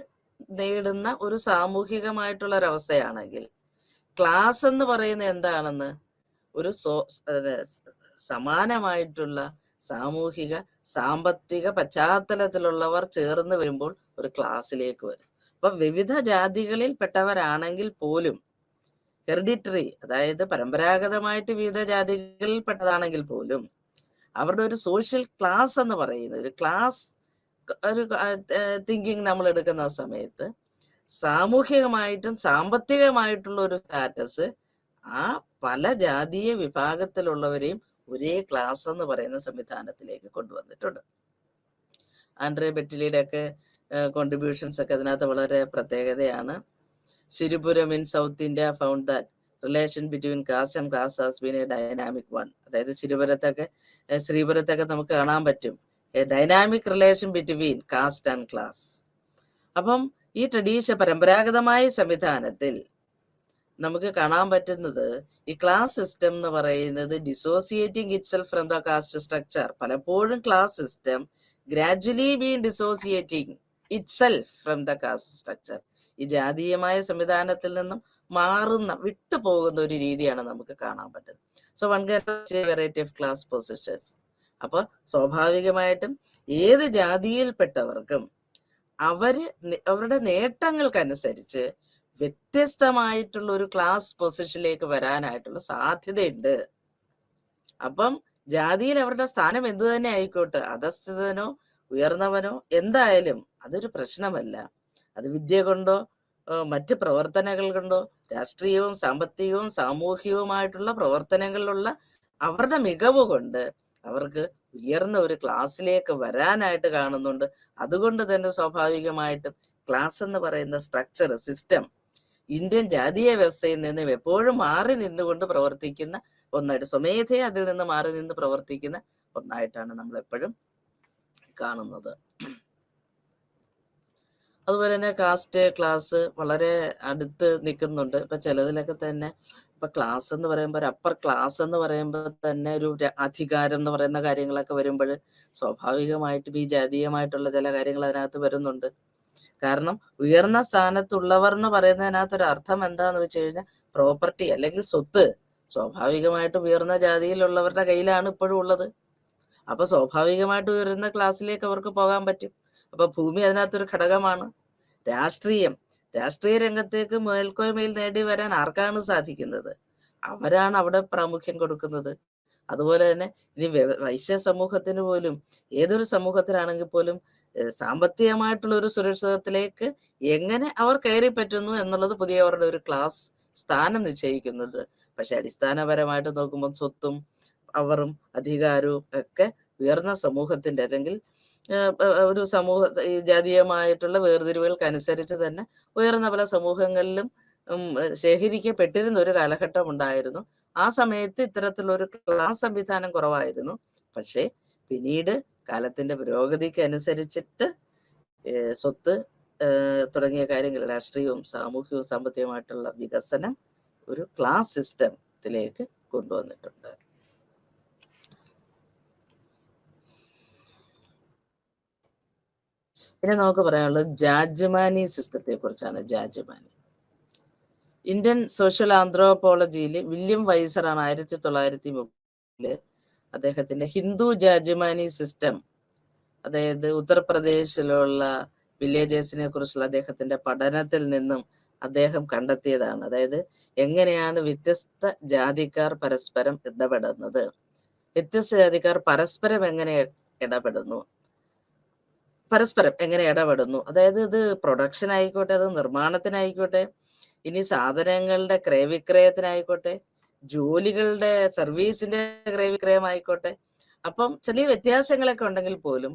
നേടുന്ന ഒരു സാമൂഹികമായിട്ടുള്ള ഒരവസ്ഥയാണെങ്കിൽ ക്ലാസ് എന്ന് പറയുന്നത് എന്താണെന്ന് ഒരു സമാനമായിട്ടുള്ള സാമൂഹിക സാമ്പത്തിക പശ്ചാത്തലത്തിലുള്ളവർ ചേർന്ന് വരുമ്പോൾ ഒരു ക്ലാസ്സിലേക്ക് വരും. അപ്പൊ വിവിധ ജാതികളിൽ പെട്ടവരാണെങ്കിൽ പോലും ഹെറിഡിറ്ററി, അതായത് പരമ്പരാഗതമായിട്ട് വിവിധ ജാതികളിൽ പെട്ടതാണെങ്കിൽ പോലും അവരുടെ ഒരു സോഷ്യൽ ക്ലാസ് എന്ന് പറയുന്നത് ഒരു ക്ലാസ് ഒരു തിങ്കിങ് നമ്മൾ എടുക്കുന്ന സമയത്ത് സാമൂഹികമായിട്ടും സാമ്പത്തികമായിട്ടുള്ള ഒരു സ്റ്റാറ്റസ് ആ പല ജാതീയ വിഭാഗത്തിലുള്ളവരെയും ഒരേ ക്ലാസ് എന്ന് പറയുന്ന സംവിധാനത്തിലേക്ക് കൊണ്ടുവന്നിട്ടുണ്ട്. ആൻഡ്രേ ബെറ്റിലിയുടെ ഒക്കെ കോൺട്രിബ്യൂഷൻസ് ഒക്കെ അതിനകത്ത് വളരെ പ്രത്യേകതയാണ്. Siripuram in south India found that relation between caste and class has been a dynamic one. അതായത് ശ്രീപുരത്തൊക്കെ നമുക്ക് കാണാൻ പറ്റും a dynamic relation between caste and class. അപ്പം ഈ പരമ്പരാഗതമായ സംവിധാനത്തിൽ നമുക്ക് കാണാൻ പറ്റുന്നത് ഈ ക്ലാസ് സിസ്റ്റം എന്ന് പറയുന്നത് dissociating itself from the caste structure. പലപ്പോഴും class system gradually been dissociating itself from the caste structure. ഈ ജാതീയമായ സംവിധാനത്തിൽ നിന്നും വിട്ടു പോകുന്ന ഒരു രീതിയാണ് നമുക്ക് കാണാൻ പറ്റുന്നത്. So one get variety of class positions. അപ്പൊ സ്വാഭാവികമായിട്ടും ഏത് ജാതിയിൽപ്പെട്ടവർക്കും അവരുടെ നേട്ടങ്ങൾക്കനുസരിച്ച് വ്യത്യസ്തമായിട്ടുള്ള ഒരു ക്ലാസ് പൊസിഷനിലേക്ക് വരാനായിട്ടുള്ള സാധ്യതയുണ്ട്. അപ്പം ജാതിയിൽ അവരുടെ സ്ഥാനം എന്തു തന്നെ ആയിക്കോട്ടെ, അധസ്ഥിതനോ ഉയർന്നവനോ എന്തായാലും അതൊരു പ്രശ്നമല്ല. അത് വിദ്യ കൊണ്ടോ മറ്റ് പ്രവർത്തനങ്ങൾ കൊണ്ടോ രാഷ്ട്രീയവും സാമ്പത്തികവും സാമൂഹികവുമായിട്ടുള്ള പ്രവർത്തനങ്ങളിലുള്ള അവരുടെ മികവ് കൊണ്ട് അവർക്ക് ഉയർന്ന ഒരു ക്ലാസ്സിലേക്ക് വരാനായിട്ട് കാണുന്നുണ്ട്. അതുകൊണ്ട് തന്നെ സ്വാഭാവികമായിട്ടും ക്ലാസ് എന്ന് പറയുന്ന സ്ട്രക്ചർ സിസ്റ്റം ഇന്ത്യൻ ജാതീയ വ്യവസ്ഥയിൽ നിന്നും എപ്പോഴും മാറി നിന്നുകൊണ്ട് പ്രവർത്തിക്കുന്ന ഒന്നായിട്ട്, സ്വമേധയെ അതിൽ നിന്ന് മാറി നിന്ന് പ്രവർത്തിക്കുന്ന ഒന്നായിട്ടാണ് നമ്മൾ എപ്പോഴും കാണുന്നത്. അതുപോലെ തന്നെ കാസ്റ്റ് ക്ലാസ് വളരെ അടുത്ത് നിൽക്കുന്നുണ്ട്. ഇപ്പൊ ചിലതിലൊക്കെ തന്നെ ഇപ്പൊ ക്ലാസ് എന്ന് പറയുമ്പോൾ ഒരു അപ്പർ ക്ലാസ് എന്ന് പറയുമ്പോൾ തന്നെ ഒരു അധികാരം എന്ന് പറയുന്ന കാര്യങ്ങളൊക്കെ വരുമ്പോൾ സ്വാഭാവികമായിട്ടും ഈ ജാതീയമായിട്ടുള്ള ചില കാര്യങ്ങൾ അതിനകത്ത് വരുന്നുണ്ട്. കാരണം ഉയർന്ന സ്ഥാനത്തുള്ളവർ എന്ന് പറയുന്നതിനകത്ത് ഒരു അർത്ഥം എന്താന്ന് വെച്ച് കഴിഞ്ഞാൽ പ്രോപ്പർട്ടി അല്ലെങ്കിൽ സ്വത്ത് സ്വാഭാവികമായിട്ടും ഉയർന്ന ജാതിയിലുള്ളവരുടെ കയ്യിലാണ് ഇപ്പോഴും ഉള്ളത്. അപ്പൊ സ്വാഭാവികമായിട്ട് ഉയർന്ന ക്ലാസ്സിലേക്ക് അവർക്ക് പോകാൻ പറ്റും. അപ്പൊ ഭൂമി അതിനകത്തൊരു ഘടകമാണ്. രാഷ്ട്രീയ രംഗത്തേക്ക് മേൽക്കോയ്മയിൽ നേടി വരാൻ ആർക്കാണ് സാധിക്കുന്നത്? അവരാണ് അവിടെ പ്രാമുഖ്യം കൊടുക്കുന്നത്. അതുപോലെ തന്നെ ഇനി വൈശ്യ സമൂഹത്തിന് പോലും ഏതൊരു സമൂഹത്തിലാണെങ്കിൽ പോലും സാമ്പത്തികമായിട്ടുള്ള ഒരു സുരക്ഷിതത്തിലേക്ക് എങ്ങനെ അവർ കയറി പറ്റുന്നു എന്നുള്ളത് പുതിയവരുടെ ഒരു ക്ലാസ് സ്ഥാനം നിശ്ചയിക്കുന്നുണ്ട്. പക്ഷെ അടിസ്ഥാനപരമായിട്ട് നോക്കുമ്പോൾ സ്വത്തും അവറും അധികാരവും ഒക്കെ ഉയർന്ന സമൂഹത്തിന്റെ അല്ലെങ്കിൽ ഒരു ജാതീയമായിട്ടുള്ള വേർതിരിവുകൾക്കനുസരിച്ച് തന്നെ ഉയർന്ന പല സമൂഹങ്ങളിലും ശേഖരിക്കപ്പെട്ടിരുന്ന ഒരു കാലഘട്ടം ഉണ്ടായിരുന്നു. ആ സമയത്ത് ഇത്തരത്തിലൊരു ക്ലാസ് സംവിധാനം കുറവായിരുന്നു. പക്ഷേ പിന്നീട് കാലത്തിന്റെ പുരോഗതിക്ക് അനുസരിച്ചിട്ട് സ്വത്ത് തുടങ്ങിയ കാര്യങ്ങൾ, രാഷ്ട്രീയവും സാമൂഹികവും സാമ്പത്തികമായിട്ടുള്ള വികസനം ഒരു ക്ലാസ് സിസ്റ്റത്തിലേക്ക് കൊണ്ടുവന്നിട്ടുണ്ട്. ഇനി നമുക്ക് പറയാനുള്ളത് ജാജ്മാനി സിസ്റ്റത്തെ കുറിച്ചാണ്. ജാജ്മാനി ഇന്ത്യൻ സോഷ്യൽ ആന്ത്രോപോളജിയിൽ വില്യം വൈസറാണ് 1930 അദ്ദേഹത്തിന്റെ ഹിന്ദു ജാജ്മാനി സിസ്റ്റം, അതായത് ഉത്തർപ്രദേശിലുള്ള വില്ലേജേഴ്സിനെ കുറിച്ചുള്ള അദ്ദേഹത്തിന്റെ പഠനത്തിൽ നിന്നും അദ്ദേഹം കണ്ടെത്തിയതാണ്. അതായത് എങ്ങനെയാണ് വ്യത്യസ്ത ജാതിക്കാർ പരസ്പരം ഇടപെടുന്നത്, വ്യത്യസ്ത ജാതിക്കാർ പരസ്പരം എങ്ങനെ ഇടപെടുന്നു, അതായത് ഇത് പ്രൊഡക്ഷൻ ആയിക്കോട്ടെ, അത് നിർമ്മാണത്തിനായിക്കോട്ടെ, ഇനി സാധനങ്ങളുടെ ക്രയവിക്രയത്തിനായിക്കോട്ടെ, ജോലികളുടെ സർവീസിന്റെ ക്രയവിക്രയമായിക്കോട്ടെ. അപ്പം ചെറിയ വ്യത്യാസങ്ങളൊക്കെ ഉണ്ടെങ്കിൽ പോലും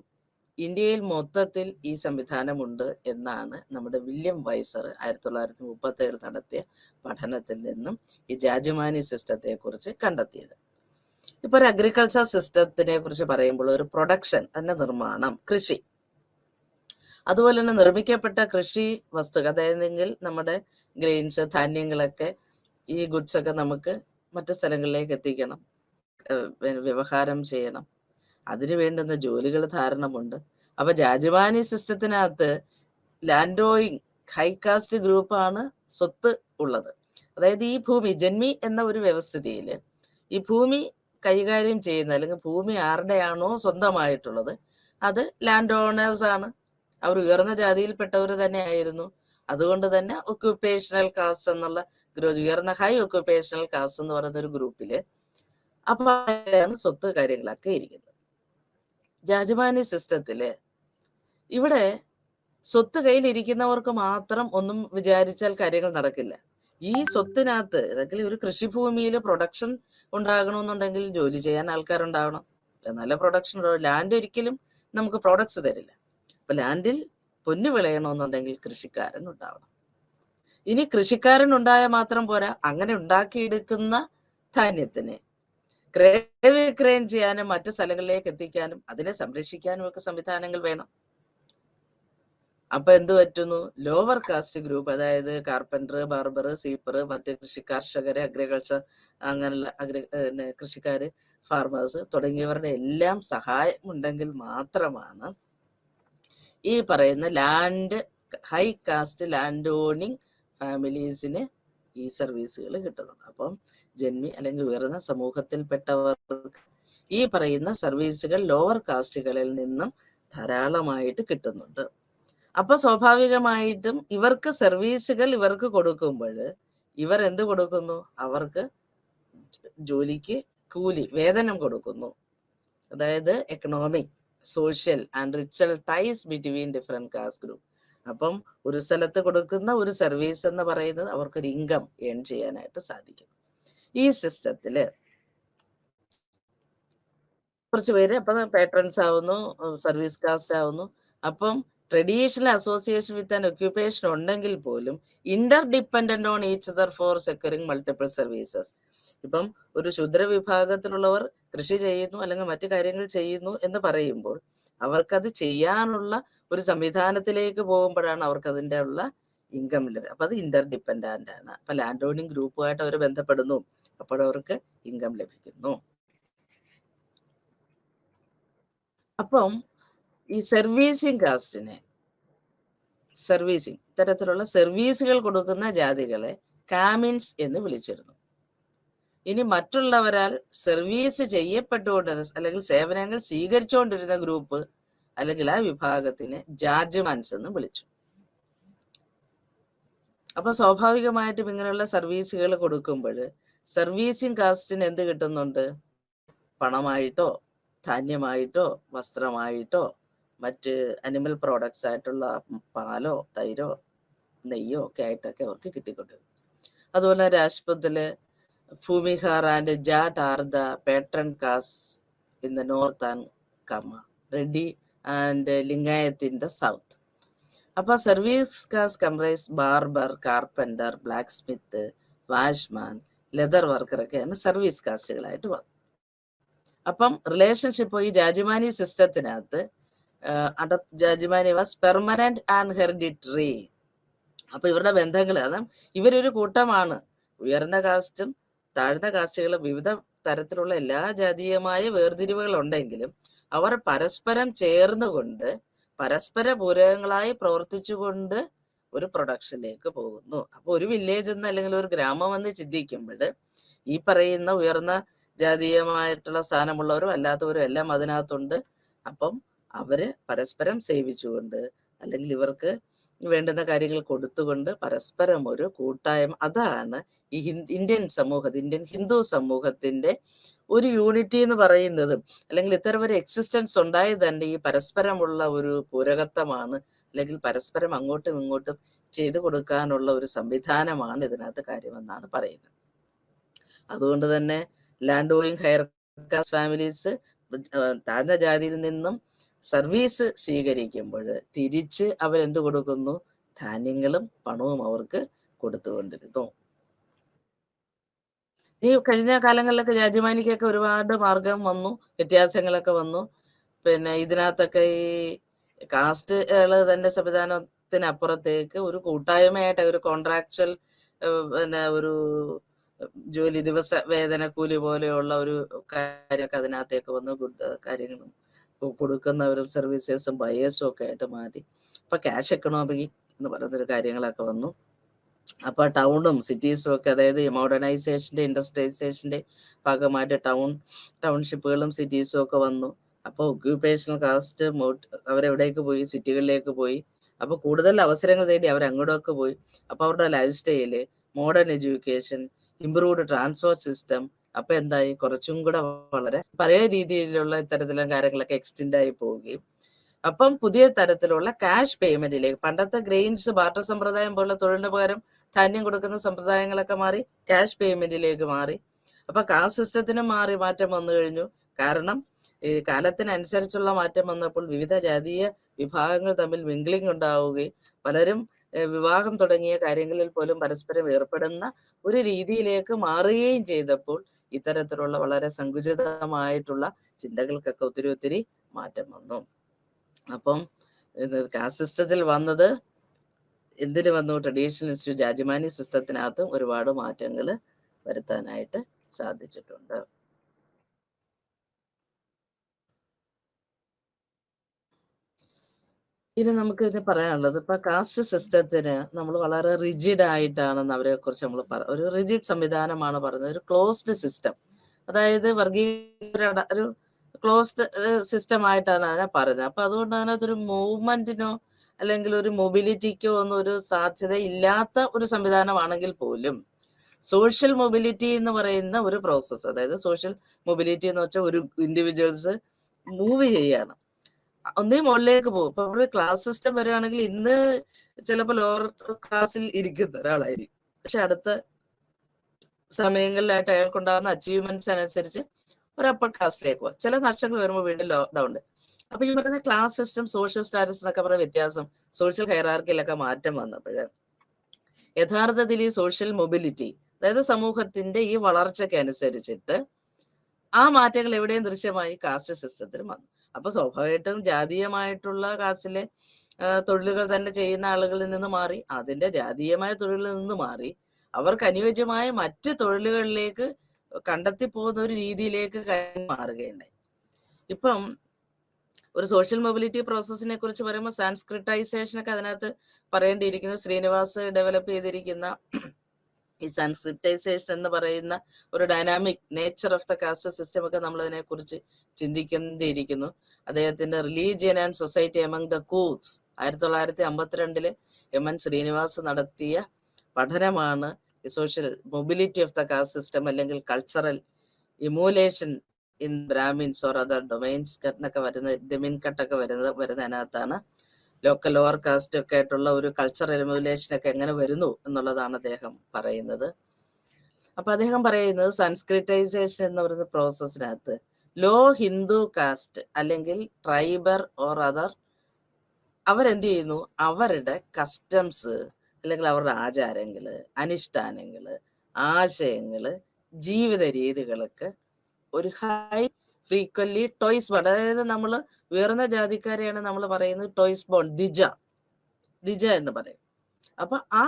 ഇന്ത്യയിൽ മൊത്തത്തിൽ ഈ സംവിധാനമുണ്ട് എന്നാണ് നമ്മുടെ വില്യം വൈസർ 1937 നടത്തിയ പഠനത്തിൽ നിന്നും ഈ ജാജ്മാനി സിസ്റ്റത്തെ കുറിച്ച് കണ്ടെത്തിയത്. ഇപ്പൊ ഒരു അഗ്രികൾച്ചർ സിസ്റ്റത്തിനെ കുറിച്ച് പറയുമ്പോൾ ഒരു പ്രൊഡക്ഷൻ, അതിന്റെ നിർമ്മാണം, കൃഷി, അതുപോലെ തന്നെ നിർമ്മിക്കപ്പെട്ട കൃഷി വസ്തുക്കൾ, അതായതെങ്കിൽ നമ്മുടെ ഗ്രെയിൻസ്, ധാന്യങ്ങളൊക്കെ, ഈ ഗുഡ്സ് ഒക്കെ നമുക്ക് മറ്റു സ്ഥലങ്ങളിലേക്ക് എത്തിക്കണം, വ്യവഹാരം ചെയ്യണം, അതിനു വേണ്ടുന്ന ജോലികൾ ധാരണമുണ്ട്. അപ്പൊ ജാജ്മാനി സിസ്റ്റത്തിനകത്ത് ലാൻഡോയിങ് ഹൈ കാസ്റ്റ് ഗ്രൂപ്പാണ് സ്വത്ത് ഉള്ളത്. അതായത് ഈ ഭൂമി ജന്മി എന്ന ഒരു വ്യവസ്ഥിതിയിൽ ഈ ഭൂമി കൈകാര്യം ചെയ്യുന്ന, അല്ലെങ്കിൽ ഭൂമി ആരുടെയാണോ സ്വന്തമായിട്ടുള്ളത്, അത് ലാൻഡ് ഓണേഴ്സ് ആണ്. അവർ ഉയർന്ന ജാതിയിൽപ്പെട്ടവർ തന്നെ ആയിരുന്നു. അതുകൊണ്ട് തന്നെ ഒക്യുപ്പേഷണൽ കാസ്റ്റ് എന്നുള്ള ഉയർന്ന ഹൈ ഒക്യുപ്പേഷണൽ കാസ്റ്റ് എന്ന് പറയുന്ന ഒരു ഗ്രൂപ്പില് അപ്പൊ സ്വത്ത് കാര്യങ്ങളൊക്കെ ഇരിക്കുന്നത്. ജാജ്മാനി സിസ്റ്റത്തില് ഇവിടെ സ്വത്ത് കയ്യിലിരിക്കുന്നവർക്ക് മാത്രം ഒന്നും വിചാരിച്ചാൽ കാര്യങ്ങൾ നടക്കില്ല. ഈ സ്വത്തിനകത്ത്, അല്ലെങ്കിൽ ഒരു കൃഷിഭൂമിയിൽ പ്രൊഡക്ഷൻ ഉണ്ടാകണമെന്നുണ്ടെങ്കിൽ ജോലി ചെയ്യാൻ ആൾക്കാരുണ്ടാവണം, നല്ല പ്രൊഡക്ഷൻ. ലാൻഡ് ഒരിക്കലും നമുക്ക് പ്രോഡക്ട്സ് തരില്ല. അപ്പൊ ലാൻഡിൽ പൊന്നു വിളയണമെന്നുണ്ടെങ്കിൽ കൃഷിക്കാരൻ ഉണ്ടാവണം. ഇനി കൃഷിക്കാരൻ ഉണ്ടായാൽ മാത്രം പോരാ, അങ്ങനെ ഉണ്ടാക്കിയെടുക്കുന്ന ധാന്യത്തിന് ക്രയവിക്രയം ചെയ്യാനും മറ്റു സ്ഥലങ്ങളിലേക്ക് എത്തിക്കാനും അതിനെ സംരക്ഷിക്കാനും ഒക്കെ സംവിധാനങ്ങൾ വേണം. അപ്പൊ എന്ത് പറ്റുന്നു, ലോവർ കാസ്റ്റ് ഗ്രൂപ്പ്, അതായത് കാർപ്പൻറ്റർ, ബാർബർ, സീപ്പർ, മറ്റ് കർഷകര്, അഗ്രികൾച്ചർ, അങ്ങനെയുള്ള കൃഷിക്കാര്, ഫാർമേഴ്സ് തുടങ്ങിയവരുടെ എല്ലാം സഹായം ഉണ്ടെങ്കിൽ മാത്രമാണ് ഈ പറയുന്ന ഹൈ കാസ്റ്റ് ലാൻഡ് ഓണിങ് ഫാമിലീസിന് ഈ സർവീസുകൾ കിട്ടുന്നുണ്ട്. അപ്പം ജന്മി അല്ലെങ്കിൽ ഉയർന്ന സമൂഹത്തിൽപ്പെട്ടവർക്ക് ഈ പറയുന്ന സർവീസുകൾ ലോവർ കാസ്റ്റുകളിൽ നിന്നും ധാരാളമായിട്ട് കിട്ടുന്നുണ്ട്. അപ്പൊ സ്വാഭാവികമായിട്ടും ഇവർക്ക് സർവീസുകൾ ഇവർക്ക് കൊടുക്കുമ്പോൾ ഇവർ എന്ത് കൊടുക്കുന്നു, അവർക്ക് ജോലിക്ക് കൂലി, വേതനം കൊടുക്കുന്നു. അതായത് economic, social and ritual ties between different caste group. അപ്പം ഒരു സ്ഥലത്ത് കൊടുക്കുന്ന ഒരു സർവീസ് എന്ന് പറയുന്നത് അവർക്കൊരു ഇൻകം ഏൺ ചെയ്യാനായിട്ട് സാധിക്കും. ഈ സിസ്റ്റത്തില് കുറച്ച് പേര് അപ്പം പാട്രൺസ് ആവുന്നു, സർവീസ് കാസ്റ്റ് ആവുന്നു. അപ്പം traditional association with an occupation ഉണ്ടെങ്കിൽ പോലും interdependent on each other for securing multiple services. ഇപ്പം ഒരു ശൂദ്ര വിഭാഗത്തിലുള്ളവർ കൃഷി ചെയ്യുന്നു അല്ലെങ്കിൽ മറ്റു കാര്യങ്ങൾ ചെയ്യുന്നു എന്ന് പറയുമ്പോൾ അവർക്കത് ചെയ്യാനുള്ള ഒരു സംവിധാനത്തിലേക്ക് പോകുമ്പോഴാണ് അവർക്ക് അതിൻ്റെ ഉള്ള ഇൻകം ലഭിക്കുക. അപ്പൊ അത് ഇന്റർ ഡിപ്പെൻഡന്റ് ആണ്. അപ്പൊ ലാൻഡ് ഓണിങ് ഗ്രൂപ്പുമായിട്ട് അവർ ബന്ധപ്പെടുന്നു, അപ്പോഴവർക്ക് ഇൻകം ലഭിക്കുന്നു. അപ്പം ഈ ഇത്തരത്തിലുള്ള സർവീസുകൾ കൊടുക്കുന്ന ജാതികളെ കാമിൻസ് എന്ന് വിളിച്ചിരുന്നു. ഇനി മറ്റുള്ളവരാൽ സർവീസ് ചെയ്യപ്പെട്ടുകൊണ്ടിരുന്ന അല്ലെങ്കിൽ സേവനങ്ങൾ സ്വീകരിച്ചുകൊണ്ടിരുന്ന ഗ്രൂപ്പ് അല്ലെങ്കിൽ ആ വിഭാഗത്തിന് ജാജ്മാൻസ് എന്ന് വിളിച്ചു. അപ്പൊ സ്വാഭാവികമായിട്ടും ഇങ്ങനെയുള്ള സർവീസുകൾ കൊടുക്കുമ്പോൾ സർവീസിങ് കാസ്റ്റിന് എന്ത് കിട്ടുന്നുണ്ട്, പണമായിട്ടോ ധാന്യമായിട്ടോ വസ്ത്രമായിട്ടോ മറ്റ് അനിമൽ പ്രോഡക്ട്സ് ആയിട്ടുള്ള പാലോ തൈരോ നെയ്യോ ഒക്കെ ആയിട്ടൊക്കെ അവർക്ക് കിട്ടിക്കൊണ്ടിരുന്നു. അതുപോലെ രാജ്പുത്തില് Bhumihar and Jat are the patron caste in the north and Reddy and Lingayat in the south. അപ്പൊ service caste comprise barber, carpenter, blacksmith, washman, leather worker ഒക്കെയാണ് സർവീസ് കാസ്റ്റുകളായിട്ട് വന്നത്. അപ്പം റിലേഷൻഷിപ്പ് ഈ ജാജ്മാനി സിസ്റ്റത്തിനകത്ത് jajmani was permanent and hereditary. അപ്പൊ ഇവരുടെ ബന്ധങ്ങൾ, ഇവരൊരു കൂട്ടമാണ്. ഉയർന്ന കാസ്റ്റും താഴ്ന്ന കാസ്റ്റുകളും വിവിധ തരത്തിലുള്ള എല്ലാ ജാതീയമായ വേർതിരിവുകൾ ഉണ്ടെങ്കിലും അവർ പരസ്പരം ചേർന്നുകൊണ്ട് പരസ്പര പൂരകങ്ങളായി പ്രവർത്തിച്ചുകൊണ്ട് ഒരു പ്രൊഡക്ഷനിലേക്ക് പോകുന്നു. അപ്പൊ ഒരു വില്ലേജ് എന്ന് അല്ലെങ്കിൽ ഒരു ഗ്രാമം എന്ന് ചിന്തിക്കുമ്പോൾ ഈ പറയുന്ന ഉയർന്ന ജാതീയമായിട്ടുള്ള സ്ഥാനമുള്ളവരും അല്ലാത്തവരും എല്ലാം അതിനകത്തുണ്ട്. അപ്പം അവര് പരസ്പരം സേവിച്ചുകൊണ്ട് അല്ലെങ്കിൽ ഇവർക്ക് വേണ്ടുന്ന കാര്യങ്ങൾ കൊടുത്തുകൊണ്ട് പരസ്പരം ഒരു കൂട്ടായ്മ, അതാണ് ഈ ഇന്ത്യൻ ഹിന്ദു സമൂഹത്തിന്റെ ഒരു യൂണിറ്റി എന്ന് പറയുന്നതും, അല്ലെങ്കിൽ ഇത്തരം ഒരു എക്സിസ്റ്റൻസ് ഉണ്ടായത് തന്നെ ഈ പരസ്പരമുള്ള ഒരു പൂരകത്വമാണ്, അല്ലെങ്കിൽ പരസ്പരം അങ്ങോട്ടും ഇങ്ങോട്ടും ചെയ്തു കൊടുക്കാനുള്ള ഒരു സംവിധാനമാണ് ഇതിനകത്ത് കാര്യമെന്നാണ് പറയുന്നത്. അതുകൊണ്ട് തന്നെ land owing higher cast families താഴ്ന്ന ജാതിയിൽ നിന്നും സർവീസ് സ്വീകരിക്കുമ്പോൾ തിരിച്ച് അവരെന്ത് കൊടുക്കുന്നു? ധാന്യങ്ങളും പണവും അവർക്ക് കൊടുത്തുകൊണ്ടിരുന്നു. ഈ കഴിഞ്ഞ കാലങ്ങളിലൊക്കെ യാജമാനിക്കൊക്കെ ഒരുപാട് മാർഗം വന്നു, വ്യത്യാസങ്ങളൊക്കെ വന്നു. പിന്നെ ഇതിനകത്തൊക്കെ ഈ കാസ്റ്റുകള് തന്നെ സംവിധാനത്തിനപ്പുറത്തേക്ക് ഒരു കൂട്ടായ്മയായിട്ട് ഒരു കോൺട്രാക്ച്വൽ പിന്നെ ഒരു ജോലി ദിവസ വേതന കൂലി പോലെയുള്ള ഒരു കാര്യമൊക്കെ അതിനകത്തേക്ക് വന്നു. കാര്യങ്ങളും കൊടുക്കുന്നവരും സർവീസസും ബയേഴ്സും ഒക്കെ ആയിട്ട് മാറി. അപ്പൊ ക്യാഷ് എക്കണോമി എന്ന് പറയുന്നൊരു കാര്യങ്ങളൊക്കെ വന്നു. അപ്പൊ ടൗണും സിറ്റീസും ഒക്കെ, അതായത് മോഡേണൈസേഷന്റെ ഇൻഡസ്ട്രിയലൈസേഷന്റെ ഭാഗമായിട്ട് ടൗൺഷിപ്പുകളും സിറ്റീസും ഒക്കെ വന്നു. അപ്പൊ ഒക്യുപേഷണൽ കാസ്റ്റ് അവരെവിടേക്ക് പോയി? സിറ്റികളിലേക്ക് പോയി. അപ്പൊ കൂടുതൽ അവസരങ്ങൾ തേടി അവരങ്ങോട്ടൊക്കെ പോയി. അപ്പൊ അവരുടെ life style, modern education, improved transport system, അപ്പൊ എന്തായി? കുറച്ചും കൂടെ വളരെ പഴയ രീതിയിലുള്ള ഇത്തരത്തിലുള്ള കാര്യങ്ങളൊക്കെ എക്സ്റ്റെൻഡ് ആയി പോവുകയും അപ്പം പുതിയ തരത്തിലുള്ള ക്യാഷ് പേയ്മെന്റിലേക്ക്, പണ്ടത്തെ ഗ്രെയിൻസ് ബാർട്ടർ സമ്പ്രദായം പോലുള്ള തൊഴിലിന് പകരം ധാന്യം കൊടുക്കുന്ന സമ്പ്രദായങ്ങളൊക്കെ മാറി ക്യാഷ് പേയ്മെന്റിലേക്ക് മാറി. അപ്പൊ കാസ്റ്റ് സിസ്റ്റത്തിന് മാറ്റം വന്നു കഴിഞ്ഞു. കാരണം ഈ കാലത്തിനനുസരിച്ചുള്ള മാറ്റം വന്നപ്പോൾ വിവിധ ജാതീയ വിഭാഗങ്ങൾ തമ്മിൽ മിംഗ്ലിംഗ് ഉണ്ടാവുകയും പലരും വിവാഹം തുടങ്ങിയ കാര്യങ്ങളിൽ പോലും പരസ്പരം ഏർപ്പെടുന്ന ഒരു രീതിയിലേക്ക് മാറുകയും ചെയ്തപ്പോൾ ഇത്തരത്തിലുള്ള വളരെ സങ്കുചിതമായിട്ടുള്ള ചിന്തകൾക്കൊക്കെ ഒത്തിരി മാറ്റം വന്നു. അപ്പം കാസ്റ്റ് സിസ്റ്റത്തിൽ വന്നത് എന്തിനു വന്നു? ട്രഡീഷണൽ ഇൻസ്റ്റിറ്റ്യൂട്ട് ജാജിമാനി സിസ്റ്റത്തിനകത്തും ഒരുപാട് മാറ്റങ്ങൾ വരുത്താനായിട്ട് സാധിച്ചിട്ടുണ്ട്. ഇനി നമുക്ക് ഇതിന് പറയാനുള്ളത്, ഇപ്പൊ കാസ്റ്റ് സിസ്റ്റത്തിന് നമ്മൾ വളരെ റിജിഡ് ആയിട്ടാണെന്ന് അവരെ കുറിച്ച് നമ്മൾ ഒരു റിജിഡ് സംവിധാനമാണ് പറയുന്നത്, ഒരു ക്ലോസ്ഡ് സിസ്റ്റം, അതായത് ഒരു ക്ലോസ്ഡ് സിസ്റ്റം ആയിട്ടാണ് അതിനെ പറയുന്നത്. അപ്പൊ അതുകൊണ്ട് അതിനകത്തൊരു മൂവ്മെന്റിനോ അല്ലെങ്കിൽ ഒരു മൊബിലിറ്റിക്കോ ഒന്നും ഒരു സാധ്യത ഇല്ലാത്ത ഒരു സംവിധാനമാണെങ്കിൽ പോലും സോഷ്യൽ മൊബിലിറ്റി എന്ന് പറയുന്ന ഒരു പ്രോസസ്സ്, അതായത് സോഷ്യൽ മൊബിലിറ്റി എന്ന് വെച്ചാൽ ഒരു ഇൻഡിവിജ്വൽസ് മൂവ് ചെയ്യാണ്, ഒന്നേ മുകളിലേക്ക് പോകും. ഇപ്പൊ ഒരു ക്ലാസ് സിസ്റ്റം വരികയാണെങ്കിൽ ഇന്ന് ചിലപ്പോൾ ലോവർ ക്ലാസ്സിൽ ഇരിക്കുന്ന ഒരാളായിരിക്കും, പക്ഷെ അടുത്ത സമയങ്ങളിലായിട്ട് അയാൾക്കുണ്ടാകുന്ന അച്ചീവ്മെന്റ്സ് അനുസരിച്ച് ഒരു അപ്പർ ക്ലാസ്സിലേക്ക് പോകും. ചില നഷ്ടങ്ങൾ വരുമ്പോൾ വീണ്ടും ഡൗൺ. അപ്പൊ ഈ പറയുന്ന ക്ലാസ് സിസ്റ്റം, സോഷ്യൽ സ്റ്റാറ്റസ് എന്നൊക്കെ പറയുന്ന വ്യത്യാസം, സോഷ്യൽ ഹൈറാർക്കിയിലൊക്കെ മാറ്റം വന്നപ്പോൾ യഥാർത്ഥത്തിൽ ഈ സോഷ്യൽ മൊബിലിറ്റി, അതായത് സമൂഹത്തിന്റെ ഈ വളർച്ചയ്ക്ക് അനുസരിച്ചിട്ട് ആ മാറ്റങ്ങൾ എവിടെയും ദൃശ്യമായി കാസ്റ്റ് സിസ്റ്റത്തിൽ വന്നു. അപ്പൊ സ്വാഭാവികമായിട്ടും ജാതീയമായിട്ടുള്ള കാസ്റ്റിലെ തൊഴിലുകൾ തന്നെ ചെയ്യുന്ന ആളുകളിൽ നിന്ന് മാറി, അതിന്റെ ജാതീയമായ തൊഴിലിൽ നിന്ന് മാറി അവർക്ക് അനുയോജ്യമായ മറ്റ് തൊഴിലുകളിലേക്ക് കണ്ടെത്തി പോകുന്ന ഒരു രീതിയിലേക്ക് മാറുകയുണ്ടായി. ഇപ്പം ഒരു സോഷ്യൽ മൊബിലിറ്റി പ്രോസസ്സിനെ കുറിച്ച് പറയുമ്പോൾ സാൻസ്ക്രിറ്റൈസേഷൻ ഒക്കെ അതിനകത്ത് പറയേണ്ടിയിരിക്കുന്നു. ശ്രീനിവാസ് ഡെവലപ്പ് ചെയ്തിരിക്കുന്ന ഈ സാൻസ്ക്രിറ്റൈസേഷൻ എന്ന് പറയുന്ന ഒരു dynamic nature of the caste system ഒക്കെ നമ്മൾ അതിനെ കുറിച്ച് ചിന്തിക്കേണ്ടിയിരിക്കുന്നു. അദ്ദേഹത്തിന്റെ religion and society among the Coorgs 1952 M N. Srinivas നടത്തിയ പഠനമാണ് ഈ social mobility of the caste system, അല്ലെങ്കിൽ cultural emulation in Brahmins or other domains എന്നൊക്കെ വരുന്ന ഡെമിൻ കട്ടൊക്കെ വരുന്നതിനകത്താണ് ലോക്കൽ ലോവർ കാസ്റ്റ് ഒക്കെ ആയിട്ടുള്ള ഒരു കൾച്ചറൽ എമുലേഷൻ ഒക്കെ എങ്ങനെ വരുന്നു എന്നുള്ളതാണ് അദ്ദേഹം പറയുന്നത്. അപ്പൊ അദ്ദേഹം പറയുന്നത് സാൻസ്ക്രിറ്റൈസേഷൻ എന്ന് പറയുന്ന പ്രോസസ്സിനകത്ത് ലോ ഹിന്ദു കാസ്റ്റ് അല്ലെങ്കിൽ ട്രൈബർ ഓർ അതർ അവരെന്ത് ചെയ്യുന്നു? അവരുടെ കസ്റ്റംസ് അല്ലെങ്കിൽ അവരുടെ ആചാരങ്ങള്, അനുഷ്ഠാനങ്ങള്, ആശയങ്ങള്, ജീവിത രീതികളൊക്കെ ഒരു ഹൈ ഫ്രീക്വൻലി ടോയ്സ് ബോൺ, അതായത് നമ്മൾ ഉയർന്ന ജാതിക്കാരെയാണ് നമ്മൾ പറയുന്നത് ടോയ്സ് ബോൺ, ദിജ എന്ന് പറയും. അപ്പൊ ആ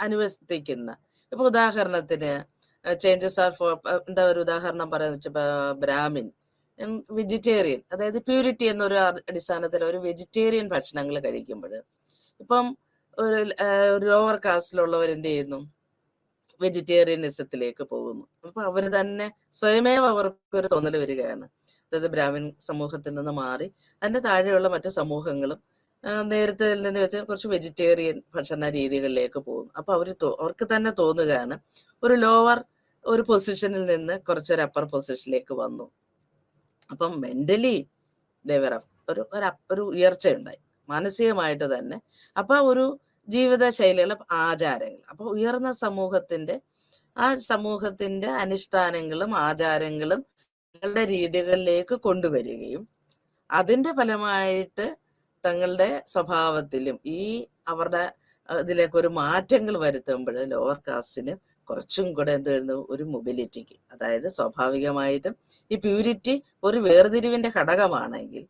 അനുവർത്തിക്കുന്ന, ഇപ്പൊ ഉദാഹരണത്തിന് ചേഞ്ചസ് ആർ ഫോർ, എന്താ ഒരു ഉദാഹരണം പറയാന്ന് വെച്ചപ്പോ ബ്രാഹ്മിൻ വെജിറ്റേറിയൻ, അതായത് പ്യൂരിറ്റി എന്നൊരു അടിസ്ഥാനത്തിൽ ഒരു വെജിറ്റേറിയൻ ഭക്ഷണങ്ങൾ കഴിക്കുമ്പോൾ ഇപ്പം ഒരു ലോവർ കാസ്റ്റിലുള്ളവർ എന്ത് ചെയ്യുന്നു, വെജിറ്റേറിയനിസത്തിലേക്ക് പോകുന്നു. അപ്പൊ അവർ തന്നെ സ്വയമേവ അവർക്കൊരു തോന്നൽ വരികയാണ്, അതായത് ബ്രാഹ്മിൻ സമൂഹത്തിൽ നിന്ന് മാറി അതിന്റെ താഴെയുള്ള മറ്റു സമൂഹങ്ങളും നേരത്തെ നിന്ന് വെച്ചാൽ കുറച്ച് വെജിറ്റേറിയൻ ഭക്ഷണ രീതികളിലേക്ക് പോകുന്നു. അപ്പൊ അവർക്ക് തന്നെ തോന്നുകയാണ് ഒരു ലോവർ ഒരു പൊസിഷനിൽ നിന്ന് കുറച്ചൊരു അപ്പർ പൊസിഷനിലേക്ക് വന്നു. അപ്പം മെന്റലി ദേവർ ഒരു ഉയർച്ചയുണ്ടായി മാനസികമായിട്ട് തന്നെ. അപ്പൊ ഒരു ജീവിത ശൈലികളെ ആചാരങ്ങൾ, അപ്പൊ ഉയർന്ന സമൂഹത്തിന്റെ അനുഷ്ഠാനങ്ങളും ആചാരങ്ങളും തങ്ങളുടെ രീതികളിലേക്ക് കൊണ്ടുവരികയും അതിന്റെ ഫലമായിട്ട് തങ്ങളുടെ സ്വഭാവത്തിലും അവരുടെ ഇതിലേക്ക് ഒരു മാറ്റങ്ങൾ വരുത്തുമ്പോൾ ലോവർ കാസ്റ്റിന് കുറച്ചും കൂടെ എന്തായിരുന്നു, ഒരു മൊബിലിറ്റിക്ക്, അതായത് സ്വാഭാവികമായിട്ടും ഈ പ്യൂരിറ്റി ഒരു വേർതിരിവിന്റെ ഘടകമാണെങ്കിൽ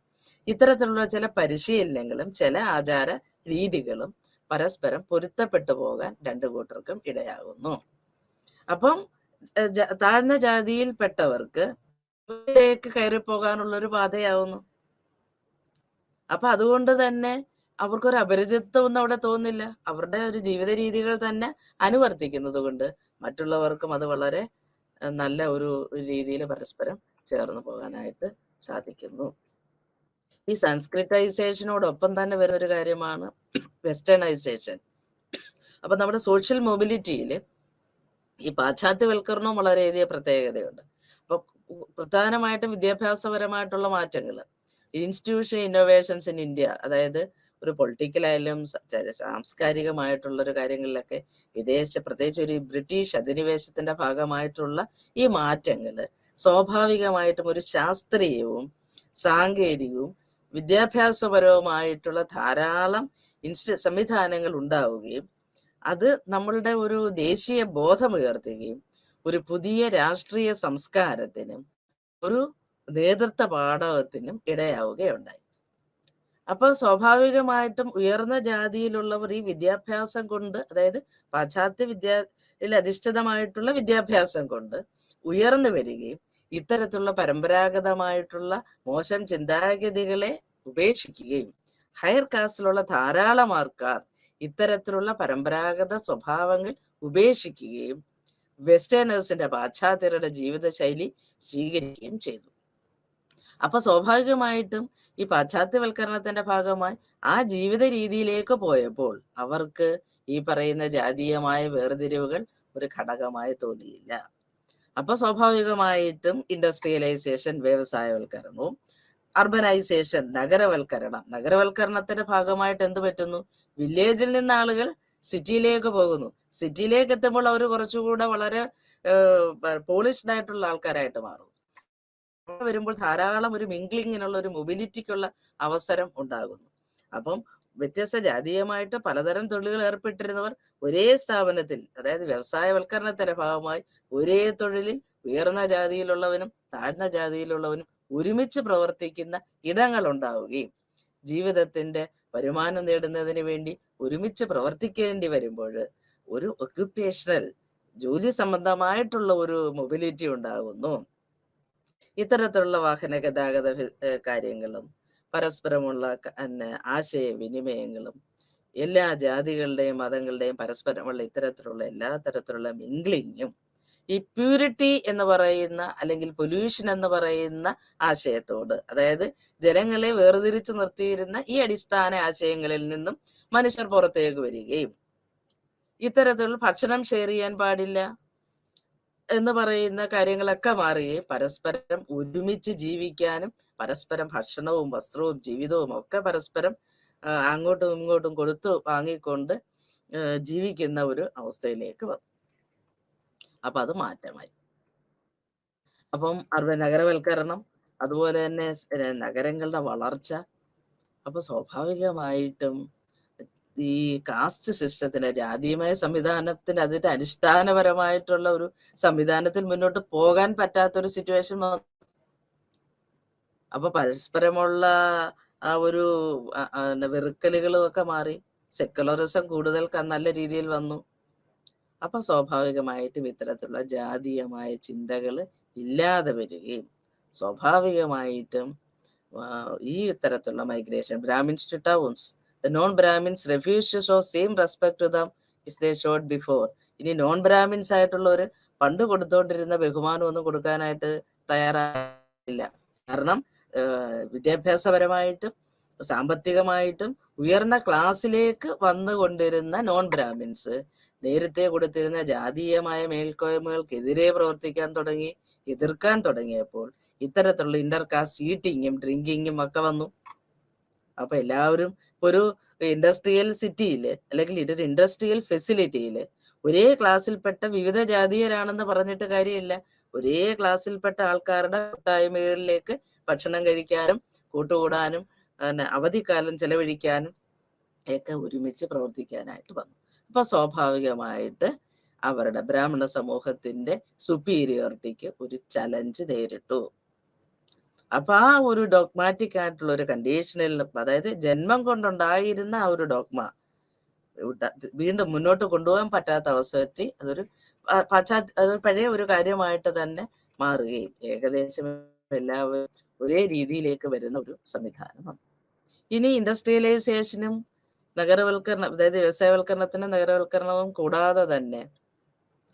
ഇത്തരത്തിലുള്ള ചില പരിശീലനങ്ങളും ചില ആചാര രീതികളും പരസ്പരം പൊരുത്തപ്പെട്ടു പോകാൻ രണ്ടു കൂട്ടർക്കും ഇടയാകുന്നു. അപ്പം താഴ്ന്ന ജാതിയിൽപ്പെട്ടവർക്ക് കയറി പോകാനുള്ള ഒരു പാതയാവുന്നു. അപ്പൊ അതുകൊണ്ട് തന്നെ അവർക്കൊരു അപരിചിതത്വം ഒന്നും അവിടെ തോന്നില്ല. അവരുടെ ഒരു ജീവിത രീതികൾ തന്നെ അനുവർത്തിക്കുന്നത് കൊണ്ട് മറ്റുള്ളവർക്കും അത് വളരെ നല്ല ഒരു രീതിയിൽ പരസ്പരം ചേർന്ന് പോകാനായിട്ട് സാധിക്കുന്നു. ഈ സംസ്കൃതൈസേഷനോടൊപ്പം തന്നെ വരുന്ന ഒരു കാര്യമാണ് വെസ്റ്റേണൈസേഷൻ. അപ്പൊ നമ്മുടെ സോഷ്യൽ മൊബിലിറ്റിയിൽ ഈ പാശ്ചാത്യവൽക്കരണവും വളരെയധികം പ്രത്യേകതയുണ്ട്. അപ്പൊ പ്രധാനമായിട്ടും വിദ്യാഭ്യാസപരമായിട്ടുള്ള മാറ്റങ്ങൾ, ഇൻസ്റ്റിറ്റ്യൂഷൻ ഇന്നോവേഷൻസ് ഇൻ ഇന്ത്യ, അതായത് ഒരു പൊളിറ്റിക്കലായാലും സാംസ്കാരികമായിട്ടുള്ള ഒരു കാര്യങ്ങളിലൊക്കെ പ്രത്യേകിച്ച് ഒരു ബ്രിട്ടീഷ് അധിനിവേശത്തിന്റെ ഭാഗമായിട്ടുള്ള ഈ മാറ്റങ്ങൾ സ്വാഭാവികമായിട്ടും ഒരു ശാസ്ത്രീയവും സാങ്കേതികവും വിദ്യാഭ്യാസപരവുമായിട്ടുള്ള ധാരാളം സംവിധാനങ്ങൾ ഉണ്ടാവുകയും അത് നമ്മളുടെ ഒരു ദേശീയ ബോധമുയർത്തുകയും ഒരു പുതിയ രാഷ്ട്രീയ സംസ്കാരത്തിനും ഒരു നേതൃത്വ പാഠവത്തിനും ഇടയാവുകയുണ്ടായി. അപ്പൊ സ്വാഭാവികമായിട്ടും ഉയർന്ന ജാതിയിലുള്ളവർ ഈ വിദ്യാഭ്യാസം കൊണ്ട്, അതായത് പാശ്ചാത്യ വിദ്യയിൽ അധിഷ്ഠിതമായിട്ടുള്ള വിദ്യാഭ്യാസം കൊണ്ട് ഉയർന്നു വരികയും ഇത്തരത്തിലുള്ള പരമ്പരാഗതമായിട്ടുള്ള മോശം ചിന്താഗതികളെ ഉപേക്ഷിക്കുകയും ഹയർ കാസ്റ്റിലുള്ള ധാരാളം ആൾക്കാർ ഇത്തരത്തിലുള്ള പരമ്പരാഗത സ്വഭാവങ്ങൾ ഉപേക്ഷിക്കുകയും വെസ്റ്റേണേഴ്സിന്റെ പാശ്ചാത്യരുടെ ജീവിതശൈലി സ്വീകരിക്കുകയും ചെയ്തു. അപ്പൊ സ്വാഭാവികമായിട്ടും ഈ പാശ്ചാത്യവൽക്കരണത്തിന്റെ ഭാഗമായി ആ ജീവിത രീതിയിലേക്ക് പോയപ്പോൾ അവർക്ക് ഈ പറയുന്ന ജാതീയമായ വേർതിരിവുകൾ ഒരു ഘടകമായി തോന്നിയില്ല. അപ്പൊ സ്വാഭാവികമായിട്ടും ഇൻഡസ്ട്രിയലൈസേഷൻ, വ്യവസായവൽക്കരണവും അർബനൈസേഷൻ, നഗരവൽക്കരണത്തിന്റെ ഭാഗമായിട്ട് എന്ത് പറ്റുന്നു, വില്ലേജിൽ നിന്ന് ആളുകൾ സിറ്റിയിലേക്ക് പോകുന്നു. സിറ്റിയിലേക്ക് എത്തുമ്പോൾ അവർ കുറച്ചുകൂടെ വളരെ പോളിഷ്ഡ് ആയിട്ടുള്ള ആൾക്കാരായിട്ട് മാറും. വരുമ്പോൾ ധാരാളം ഒരു മിംഗ്ലിങ്ങിനുള്ള ഒരു മൊബിലിറ്റിക്കുള്ള അവസരം ഉണ്ടാകുന്നു. അപ്പം വ്യത്യസ്ത ജാതീയമായിട്ട് പലതരം തൊഴിലുകൾ ഏർപ്പെട്ടിരുന്നവർ ഒരേ സ്ഥാപനത്തിൽ, അതായത് വ്യവസായവൽക്കരണത്തിന്റെ ഭാഗമായി ഒരേ തൊഴിലിൽ ഉയർന്ന ജാതിയിലുള്ളവനും താഴ്ന്ന ജാതിയിലുള്ളവനും ഒരുമിച്ച് പ്രവർത്തിക്കുന്ന ഇടങ്ങൾ ഉണ്ടാവുകയും ജീവിതത്തിന്റെ വരുമാനം നേടുന്നതിന് വേണ്ടി ഒരുമിച്ച് പ്രവർത്തിക്കേണ്ടി വരുമ്പോൾ ഒരു ഒക്യുപ്പേഷണൽ ജോലി സംബന്ധമായിട്ടുള്ള ഒരു മൊബിലിറ്റി ഉണ്ടാകുന്നു. ഇത്തരത്തിലുള്ള വാഹന ഗതാഗത കാര്യങ്ങളും പരസ്പരമുള്ള ആശയവിനിമയങ്ങളും എല്ലാ ജാതികളുടെയും മതങ്ങളുടെയും പരസ്പരമുള്ള ഇത്തരത്തിലുള്ള എല്ലാ തരത്തിലുള്ള മിംഗ്ലിങ്ങും ഈ പ്യൂരിറ്റി എന്ന് പറയുന്ന അല്ലെങ്കിൽ പൊല്യൂഷൻ എന്ന് പറയുന്ന ആശയത്തോട്, അതായത് ജനങ്ങളെ വേർതിരിച്ചു നിർത്തിയിരുന്ന ഈ അടിസ്ഥാന ആശയങ്ങളിൽ നിന്നും മനുഷ്യർ പുറത്തേക്ക് വരികയും ഇത്തരത്തിലുള്ള ഭക്ഷണം ഷെയർ ചെയ്യാൻ പാടില്ല എന്ന് പറയുന്ന കാര്യങ്ങളൊക്കെ മാറുകയും പരസ്പരം ഒരുമിച്ച് ജീവിക്കാനും പരസ്പരം ഭക്ഷണവും വസ്ത്രവും ജീവിതവും ഒക്കെ പരസ്പരം അങ്ങോട്ടും ഇങ്ങോട്ടും കൊടുത്തു വാങ്ങിക്കൊണ്ട് ജീവിക്കുന്ന ഒരു അവസ്ഥയിലേക്ക് വന്നു. അപ്പൊ അത് മാറ്റമായി. അപ്പം നഗരവൽക്കരണം, അതുപോലെ തന്നെ നഗരങ്ങളുടെ വളർച്ച, അപ്പൊ സ്വാഭാവികമായിട്ടും ഈ കാസ്റ്റ് സിസ്റ്റത്തിന്, ജാതീയമായ സംവിധാനത്തിന്, അതിന്റെ അടിസ്ഥാനപരമായിട്ടുള്ള ഒരു സംവിധാനത്തിൽ മുന്നോട്ട് പോകാൻ പറ്റാത്തൊരു സിറ്റുവേഷൻ വന്നു. അപ്പൊ പരസ്പരമുള്ള ആ ഒരു വെറുക്കലുകളും ഒക്കെ മാറി, സെക്കുലറിസം കൂടുതൽ നല്ല രീതിയിൽ വന്നു. അപ്പൊ സ്വാഭാവികമായിട്ടും ഇത്തരത്തിലുള്ള ജാതീയമായ ചിന്തകൾ ഇല്ലാതെ വരികയും സ്വാഭാവികമായിട്ടും ഈ തരത്തിലുള്ള migration, Brahmins to towns, the non Brahmins refuse to show same respect to them which they showed before. ഇനി നോൺ ബ്രാഹ്മിൻസ് ആയിട്ടുള്ളവര് പണ്ട് കൊടുത്തോണ്ടിരുന്ന ബഹുമാനമൊന്നും കൊടുക്കാനായിട്ട് തയ്യാറായില്ല. കാരണം വിദ്യാഭ്യാസപരമായിട്ടും സാമ്പത്തികമായിട്ടും ഉയർന്ന ക്ലാസ്സിലേക്ക് വന്നുകൊണ്ടിരുന്ന നോൺ ബ്രാഹ്മിൻസ് നേരത്തെ കൊടുത്തിരുന്ന ജാതീയമായ മേൽക്കോയ്മകൾക്കെതിരെ പ്രവർത്തിക്കാൻ തുടങ്ങി, എതിർക്കാൻ തുടങ്ങിയപ്പോൾ ഇത്തരത്തിലുള്ള ഇന്റർകാസ്റ്റ് ഈറ്റിങ്ങും ഡ്രിങ്കിങ്ങും ഒക്കെ വന്നു. അപ്പൊ എല്ലാവരും ഒരു ഇൻഡസ്ട്രിയൽ സിറ്റിയില് അല്ലെങ്കിൽ ഇതൊരു ഇൻഡസ്ട്രിയൽ ഫെസിലിറ്റിയില് ഒരേ ക്ലാസ്സിൽപ്പെട്ട വിവിധ ജാതീയരാണെന്ന് പറഞ്ഞിട്ട് കാര്യമില്ല. ഒരേ ക്ലാസ്സിൽപ്പെട്ട ആൾക്കാരുടെ കൂട്ടായ്മകളിലേക്ക് ഭക്ഷണം കഴിക്കാനും കൂട്ടുകൂടാനും അവധിക്കാലം ചെലവഴിക്കാനും ഒക്കെ ഒരുമിച്ച് പ്രവർത്തിക്കാനായിട്ട് വന്നു. അപ്പൊ സ്വാഭാവികമായിട്ട് അവരുടെ ബ്രാഹ്മണ സമൂഹത്തിന്റെ സുപ്പീരിയോറിറ്റിക്ക് ഒരു ചലഞ്ച് നേരിട്ടു. അപ്പൊ ആ ഒരു ഡോഗ്മാറ്റിക് ആയിട്ടുള്ള ഒരു കണ്ടീഷനിൽ, അതായത് ജന്മം കൊണ്ടുണ്ടായിരുന്ന ആ ഒരു ഡോഗ്മ വീണ്ടും മുന്നോട്ട് കൊണ്ടുപോകാൻ പറ്റാത്ത അവസ്ഥ അതൊരു അതൊരു പഴയ ഒരു കാര്യമായിട്ട് തന്നെ മാറുകയും ഏകദേശം എല്ലാവരും ഒരേ രീതിയിലേക്ക് വരുന്ന ഒരു സംവിധാനമാണ്. ഇനി ഇൻഡസ്ട്രിയലൈസേഷനും നഗരവൽക്കരണം, അതായത് വ്യവസായവൽക്കരണത്തിനും നഗരവൽക്കരണവും കൂടാതെ തന്നെ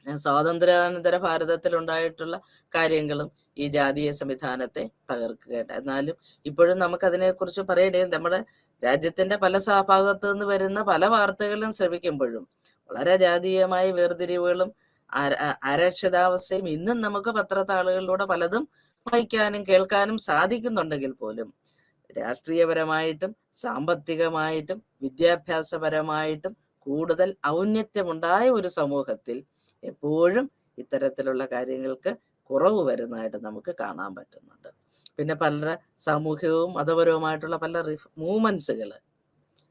സ്വാതന്ത്ര്യാനന്തര ഭാരതത്തിൽ ഉണ്ടായിട്ടുള്ള കാര്യങ്ങളും ഈ ജാതീയ സംവിധാനത്തെ തകർക്കുകയുണ്ട്. എന്നാലും ഇപ്പോഴും നമുക്ക് അതിനെക്കുറിച്ച് പറയേണ്ടത് നമ്മുടെ രാജ്യത്തിന്റെ പല ഭാഗത്തു നിന്ന് വരുന്ന പല വാർത്തകളും ശ്രമിക്കുമ്പോഴും വളരെ ജാതീയമായ വേർതിരിവുകളും അരക്ഷിതാവസ്ഥയും ഇന്നും നമുക്ക് പത്രത്താളുകളിലൂടെ പലതും വായിക്കാനും കേൾക്കാനും സാധിക്കുന്നുണ്ടെങ്കിൽ പോലും രാഷ്ട്രീയപരമായിട്ടും സാമ്പത്തികമായിട്ടും വിദ്യാഭ്യാസപരമായിട്ടും കൂടുതൽ ഔന്നത്യമുണ്ടായ ഒരു സമൂഹത്തിൽ എപ്പോഴും ഇത്തരത്തിലുള്ള കാര്യങ്ങൾക്ക് കുറവ് വരുന്നതായിട്ട് നമുക്ക് കാണാൻ പറ്റുന്നുണ്ട്. പിന്നെ പല സാമൂഹികവും മതപരവുമായിട്ടുള്ള പല മൂവ്മെന്റ്സുകൾ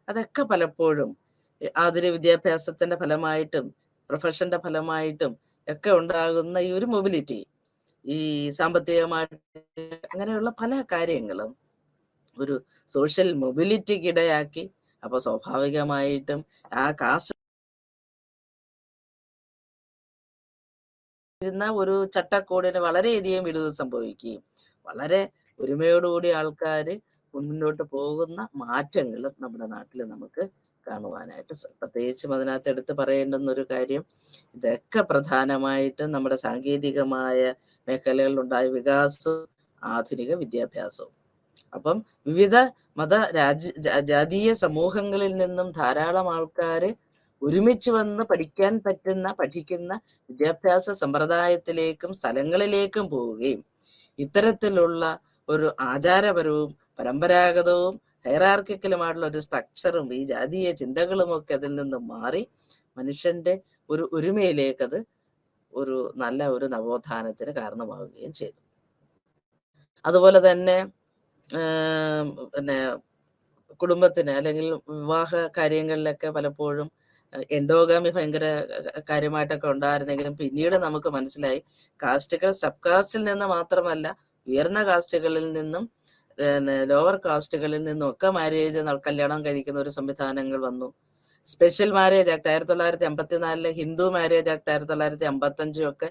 അതൊക്കെ പലപ്പോഴും ആധുനിക വിദ്യാഭ്യാസത്തിന്റെ ഫലമായിട്ടും പ്രൊഫഷന്റെ ഫലമായിട്ടും ഒക്കെ ഉണ്ടാകുന്ന ഈ ഒരു മൊബിലിറ്റി, ഈ സാമ്പത്തികമായിട്ട് അങ്ങനെയുള്ള പല കാര്യങ്ങളും ഒരു സോഷ്യൽ മൊബിലിറ്റിക്ക് ഇടയാക്കി. അപ്പൊ സ്വാഭാവികമായിട്ടും ആ കാസ്റ്റ് ഒരു ചട്ടക്കൂടിന് വളരെയധികം ഇടിവ് സംഭവിക്കുകയും വളരെ ഒരുമയോടുകൂടി ആൾക്കാർ മുന്നോട്ട് പോകുന്ന മാറ്റങ്ങളും നമ്മുടെ നാട്ടിൽ നമുക്ക് കാണുവാനായിട്ട് പ്രത്യേകിച്ചും അതിനകത്ത് എടുത്ത് പറയേണ്ടുന്ന ഒരു കാര്യം, ഇതൊക്കെ പ്രധാനമായിട്ടും നമ്മുടെ സാങ്കേതികമായ മേഖലകളിലുണ്ടായ വികാസവും ആധുനിക വിദ്യാഭ്യാസവും. അപ്പം വിവിധ ജാതീയ സമൂഹങ്ങളിൽ നിന്നും ധാരാളം ആൾക്കാര് ഒരുമിച്ച് വന്ന് പഠിക്കുന്ന വിദ്യാഭ്യാസ സമ്പ്രദായത്തിലേക്കും സ്ഥലങ്ങളിലേക്കും പോവുകയും ഇത്തരത്തിലുള്ള ഒരു ആചാരപരവും പരമ്പരാഗതവും ഹൈറാർക്കിക്കലുമായിട്ടുള്ള ഒരു സ്ട്രക്ചറും ഈ ജാതീയ ചിന്തകളും ഒക്കെ അതിൽ നിന്നും മാറി മനുഷ്യന്റെ ഒരു ഒരുമയിലേക്ക് അത് ഒരു നല്ല ഒരു നവോത്ഥാനത്തിന് കാരണമാവുകയും ചെയ്തു. അതുപോലെ തന്നെ പിന്നെ കുടുംബത്തിന് അല്ലെങ്കിൽ വിവാഹ കാര്യങ്ങളിലൊക്കെ പലപ്പോഴും എൻഡോഗാമി ഭയങ്കര കാര്യമായിട്ടൊക്കെ ഉണ്ടായിരുന്നെങ്കിലും പിന്നീട് നമുക്ക് മനസ്സിലായി കാസ്റ്റുകൾ സബ് കാസ്റ്റിൽ നിന്ന് മാത്രമല്ല ഉയർന്ന കാസ്റ്റുകളിൽ നിന്നും ലോവർ കാസ്റ്റുകളിൽ നിന്നും ഒക്കെ കല്യാണം കഴിക്കുന്ന ഒരു സംവിധാനങ്ങൾ വന്നു. Special marriage act 1954 Hindu marriage act 1955 ഒക്കെ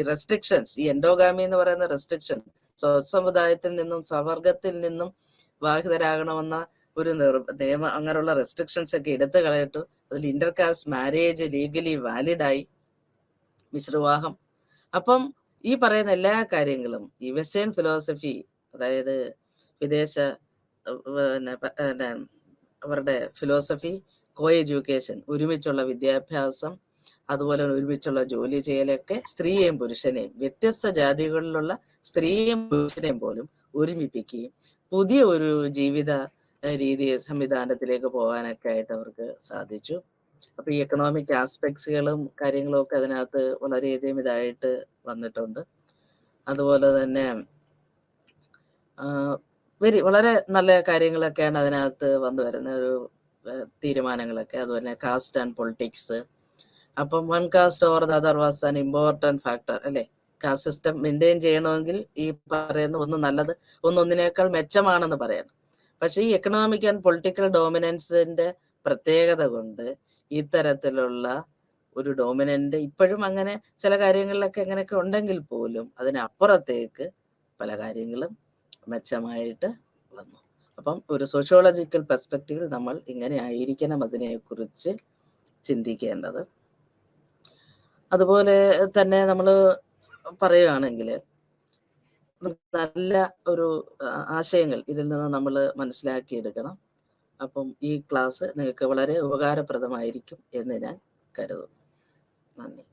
റെസ്ട്രിക്ഷൻസ്, ഈ എൻഡോഗാമി എന്ന് പറയുന്ന റെസ്ട്രിക്ഷൻ, സ്വസമുദായത്തിൽ നിന്നും സ്വവർഗത്തിൽ നിന്നും വിവാഹിതരാകണമെന്ന ഒരു നിയമം, അങ്ങനെയുള്ള റെസ്ട്രിക്ഷൻസ് ഒക്കെ എടുത്തു കളയിട്ടു. അതിൽ ഇന്റർകാസ്റ്റ് മാരേജ് ലീഗലി വാലിഡായി, മിശ്രവിവാഹം. അപ്പം ഈ പറയുന്ന എല്ലാ കാര്യങ്ങളും ഈ വെസ്റ്റേൺ ഫിലോസഫി, അതായത് വിദേശ അവരുടെ ഫിലോസഫി, കോ എഡ്യൂക്കേഷൻ, ഒരുമിച്ചുള്ള വിദ്യാഭ്യാസം, അതുപോലെ ഒരുമിച്ചുള്ള ജോലി ചെയ്യലൊക്കെ സ്ത്രീയെയും പുരുഷനെയും വ്യത്യസ്ത ജാതികളിലുള്ള സ്ത്രീയെയും പുരുഷനെയും പോലും ഒരുമിപ്പിക്കുകയും പുതിയ ഒരു ജീവിത രീതി സംവിധാനത്തിലേക്ക് പോകാനൊക്കെ ആയിട്ട് അവർക്ക് സാധിച്ചു. അപ്പൊ ഈ എക്കണോമിക് ആസ്പെക്ട്സുകളും കാര്യങ്ങളും ഒക്കെ അതിനകത്ത് വളരെയധികം ഇതായിട്ട് വന്നിട്ടുണ്ട്. അതുപോലെ തന്നെ വളരെ നല്ല കാര്യങ്ങളൊക്കെയാണ് അതിനകത്ത് വന്നു വരുന്ന ഒരു തീരുമാനങ്ങളൊക്കെ. അതുപോലെ കാസ്റ്റ് ആൻഡ് പൊളിറ്റിക്സ്. അപ്പം one cast over the other was an important factor അല്ലേ. കാസ്റ്റ് സിസ്റ്റം മെയിൻറ്റെയിൻ ചെയ്യണമെങ്കിൽ ഈ പറയുന്ന ഒന്ന് നല്ലത് ഒന്നൊന്നിനേക്കാൾ മെച്ചമാണെന്ന് പറയണം. പക്ഷേ ഈ എക്കണോമിക് ആൻഡ് പൊളിറ്റിക്കൽ ഡോമിനൻസിന്റെ പ്രത്യേകത കൊണ്ട് ഇത്തരത്തിലുള്ള ഒരു ഡോമിനന്റ് ഇപ്പോഴും അങ്ങനെ ചില കാര്യങ്ങളിലൊക്കെ അങ്ങനെയൊക്കെ ഉണ്ടെങ്കിൽ പോലും അതിനപ്പുറത്തേക്ക് പല കാര്യങ്ങളും മെച്ചമായിട്ട് വന്നു. അപ്പം ഒരു സോഷ്യോളജിക്കൽ പെർസ്പെക്റ്റീവിൽ നമ്മൾ ഇങ്ങനെ ആയിരിക്കണം അതിനെക്കുറിച്ച് ചിന്തിക്കേണ്ടത്. അതുപോലെ തന്നെ നമ്മൾ പറയുകയാണെങ്കിൽ നല്ല ഒരു ആശയങ്ങൾ ഇതിൽ നിന്ന് നമ്മൾ മനസ്സിലാക്കിയെടുക്കണം. അപ്പം ഈ ക്ലാസ് നിങ്ങൾക്ക് വളരെ ഉപകാരപ്രദമായിരിക്കും എന്ന് ഞാൻ കരുതുന്നു. നന്ദി.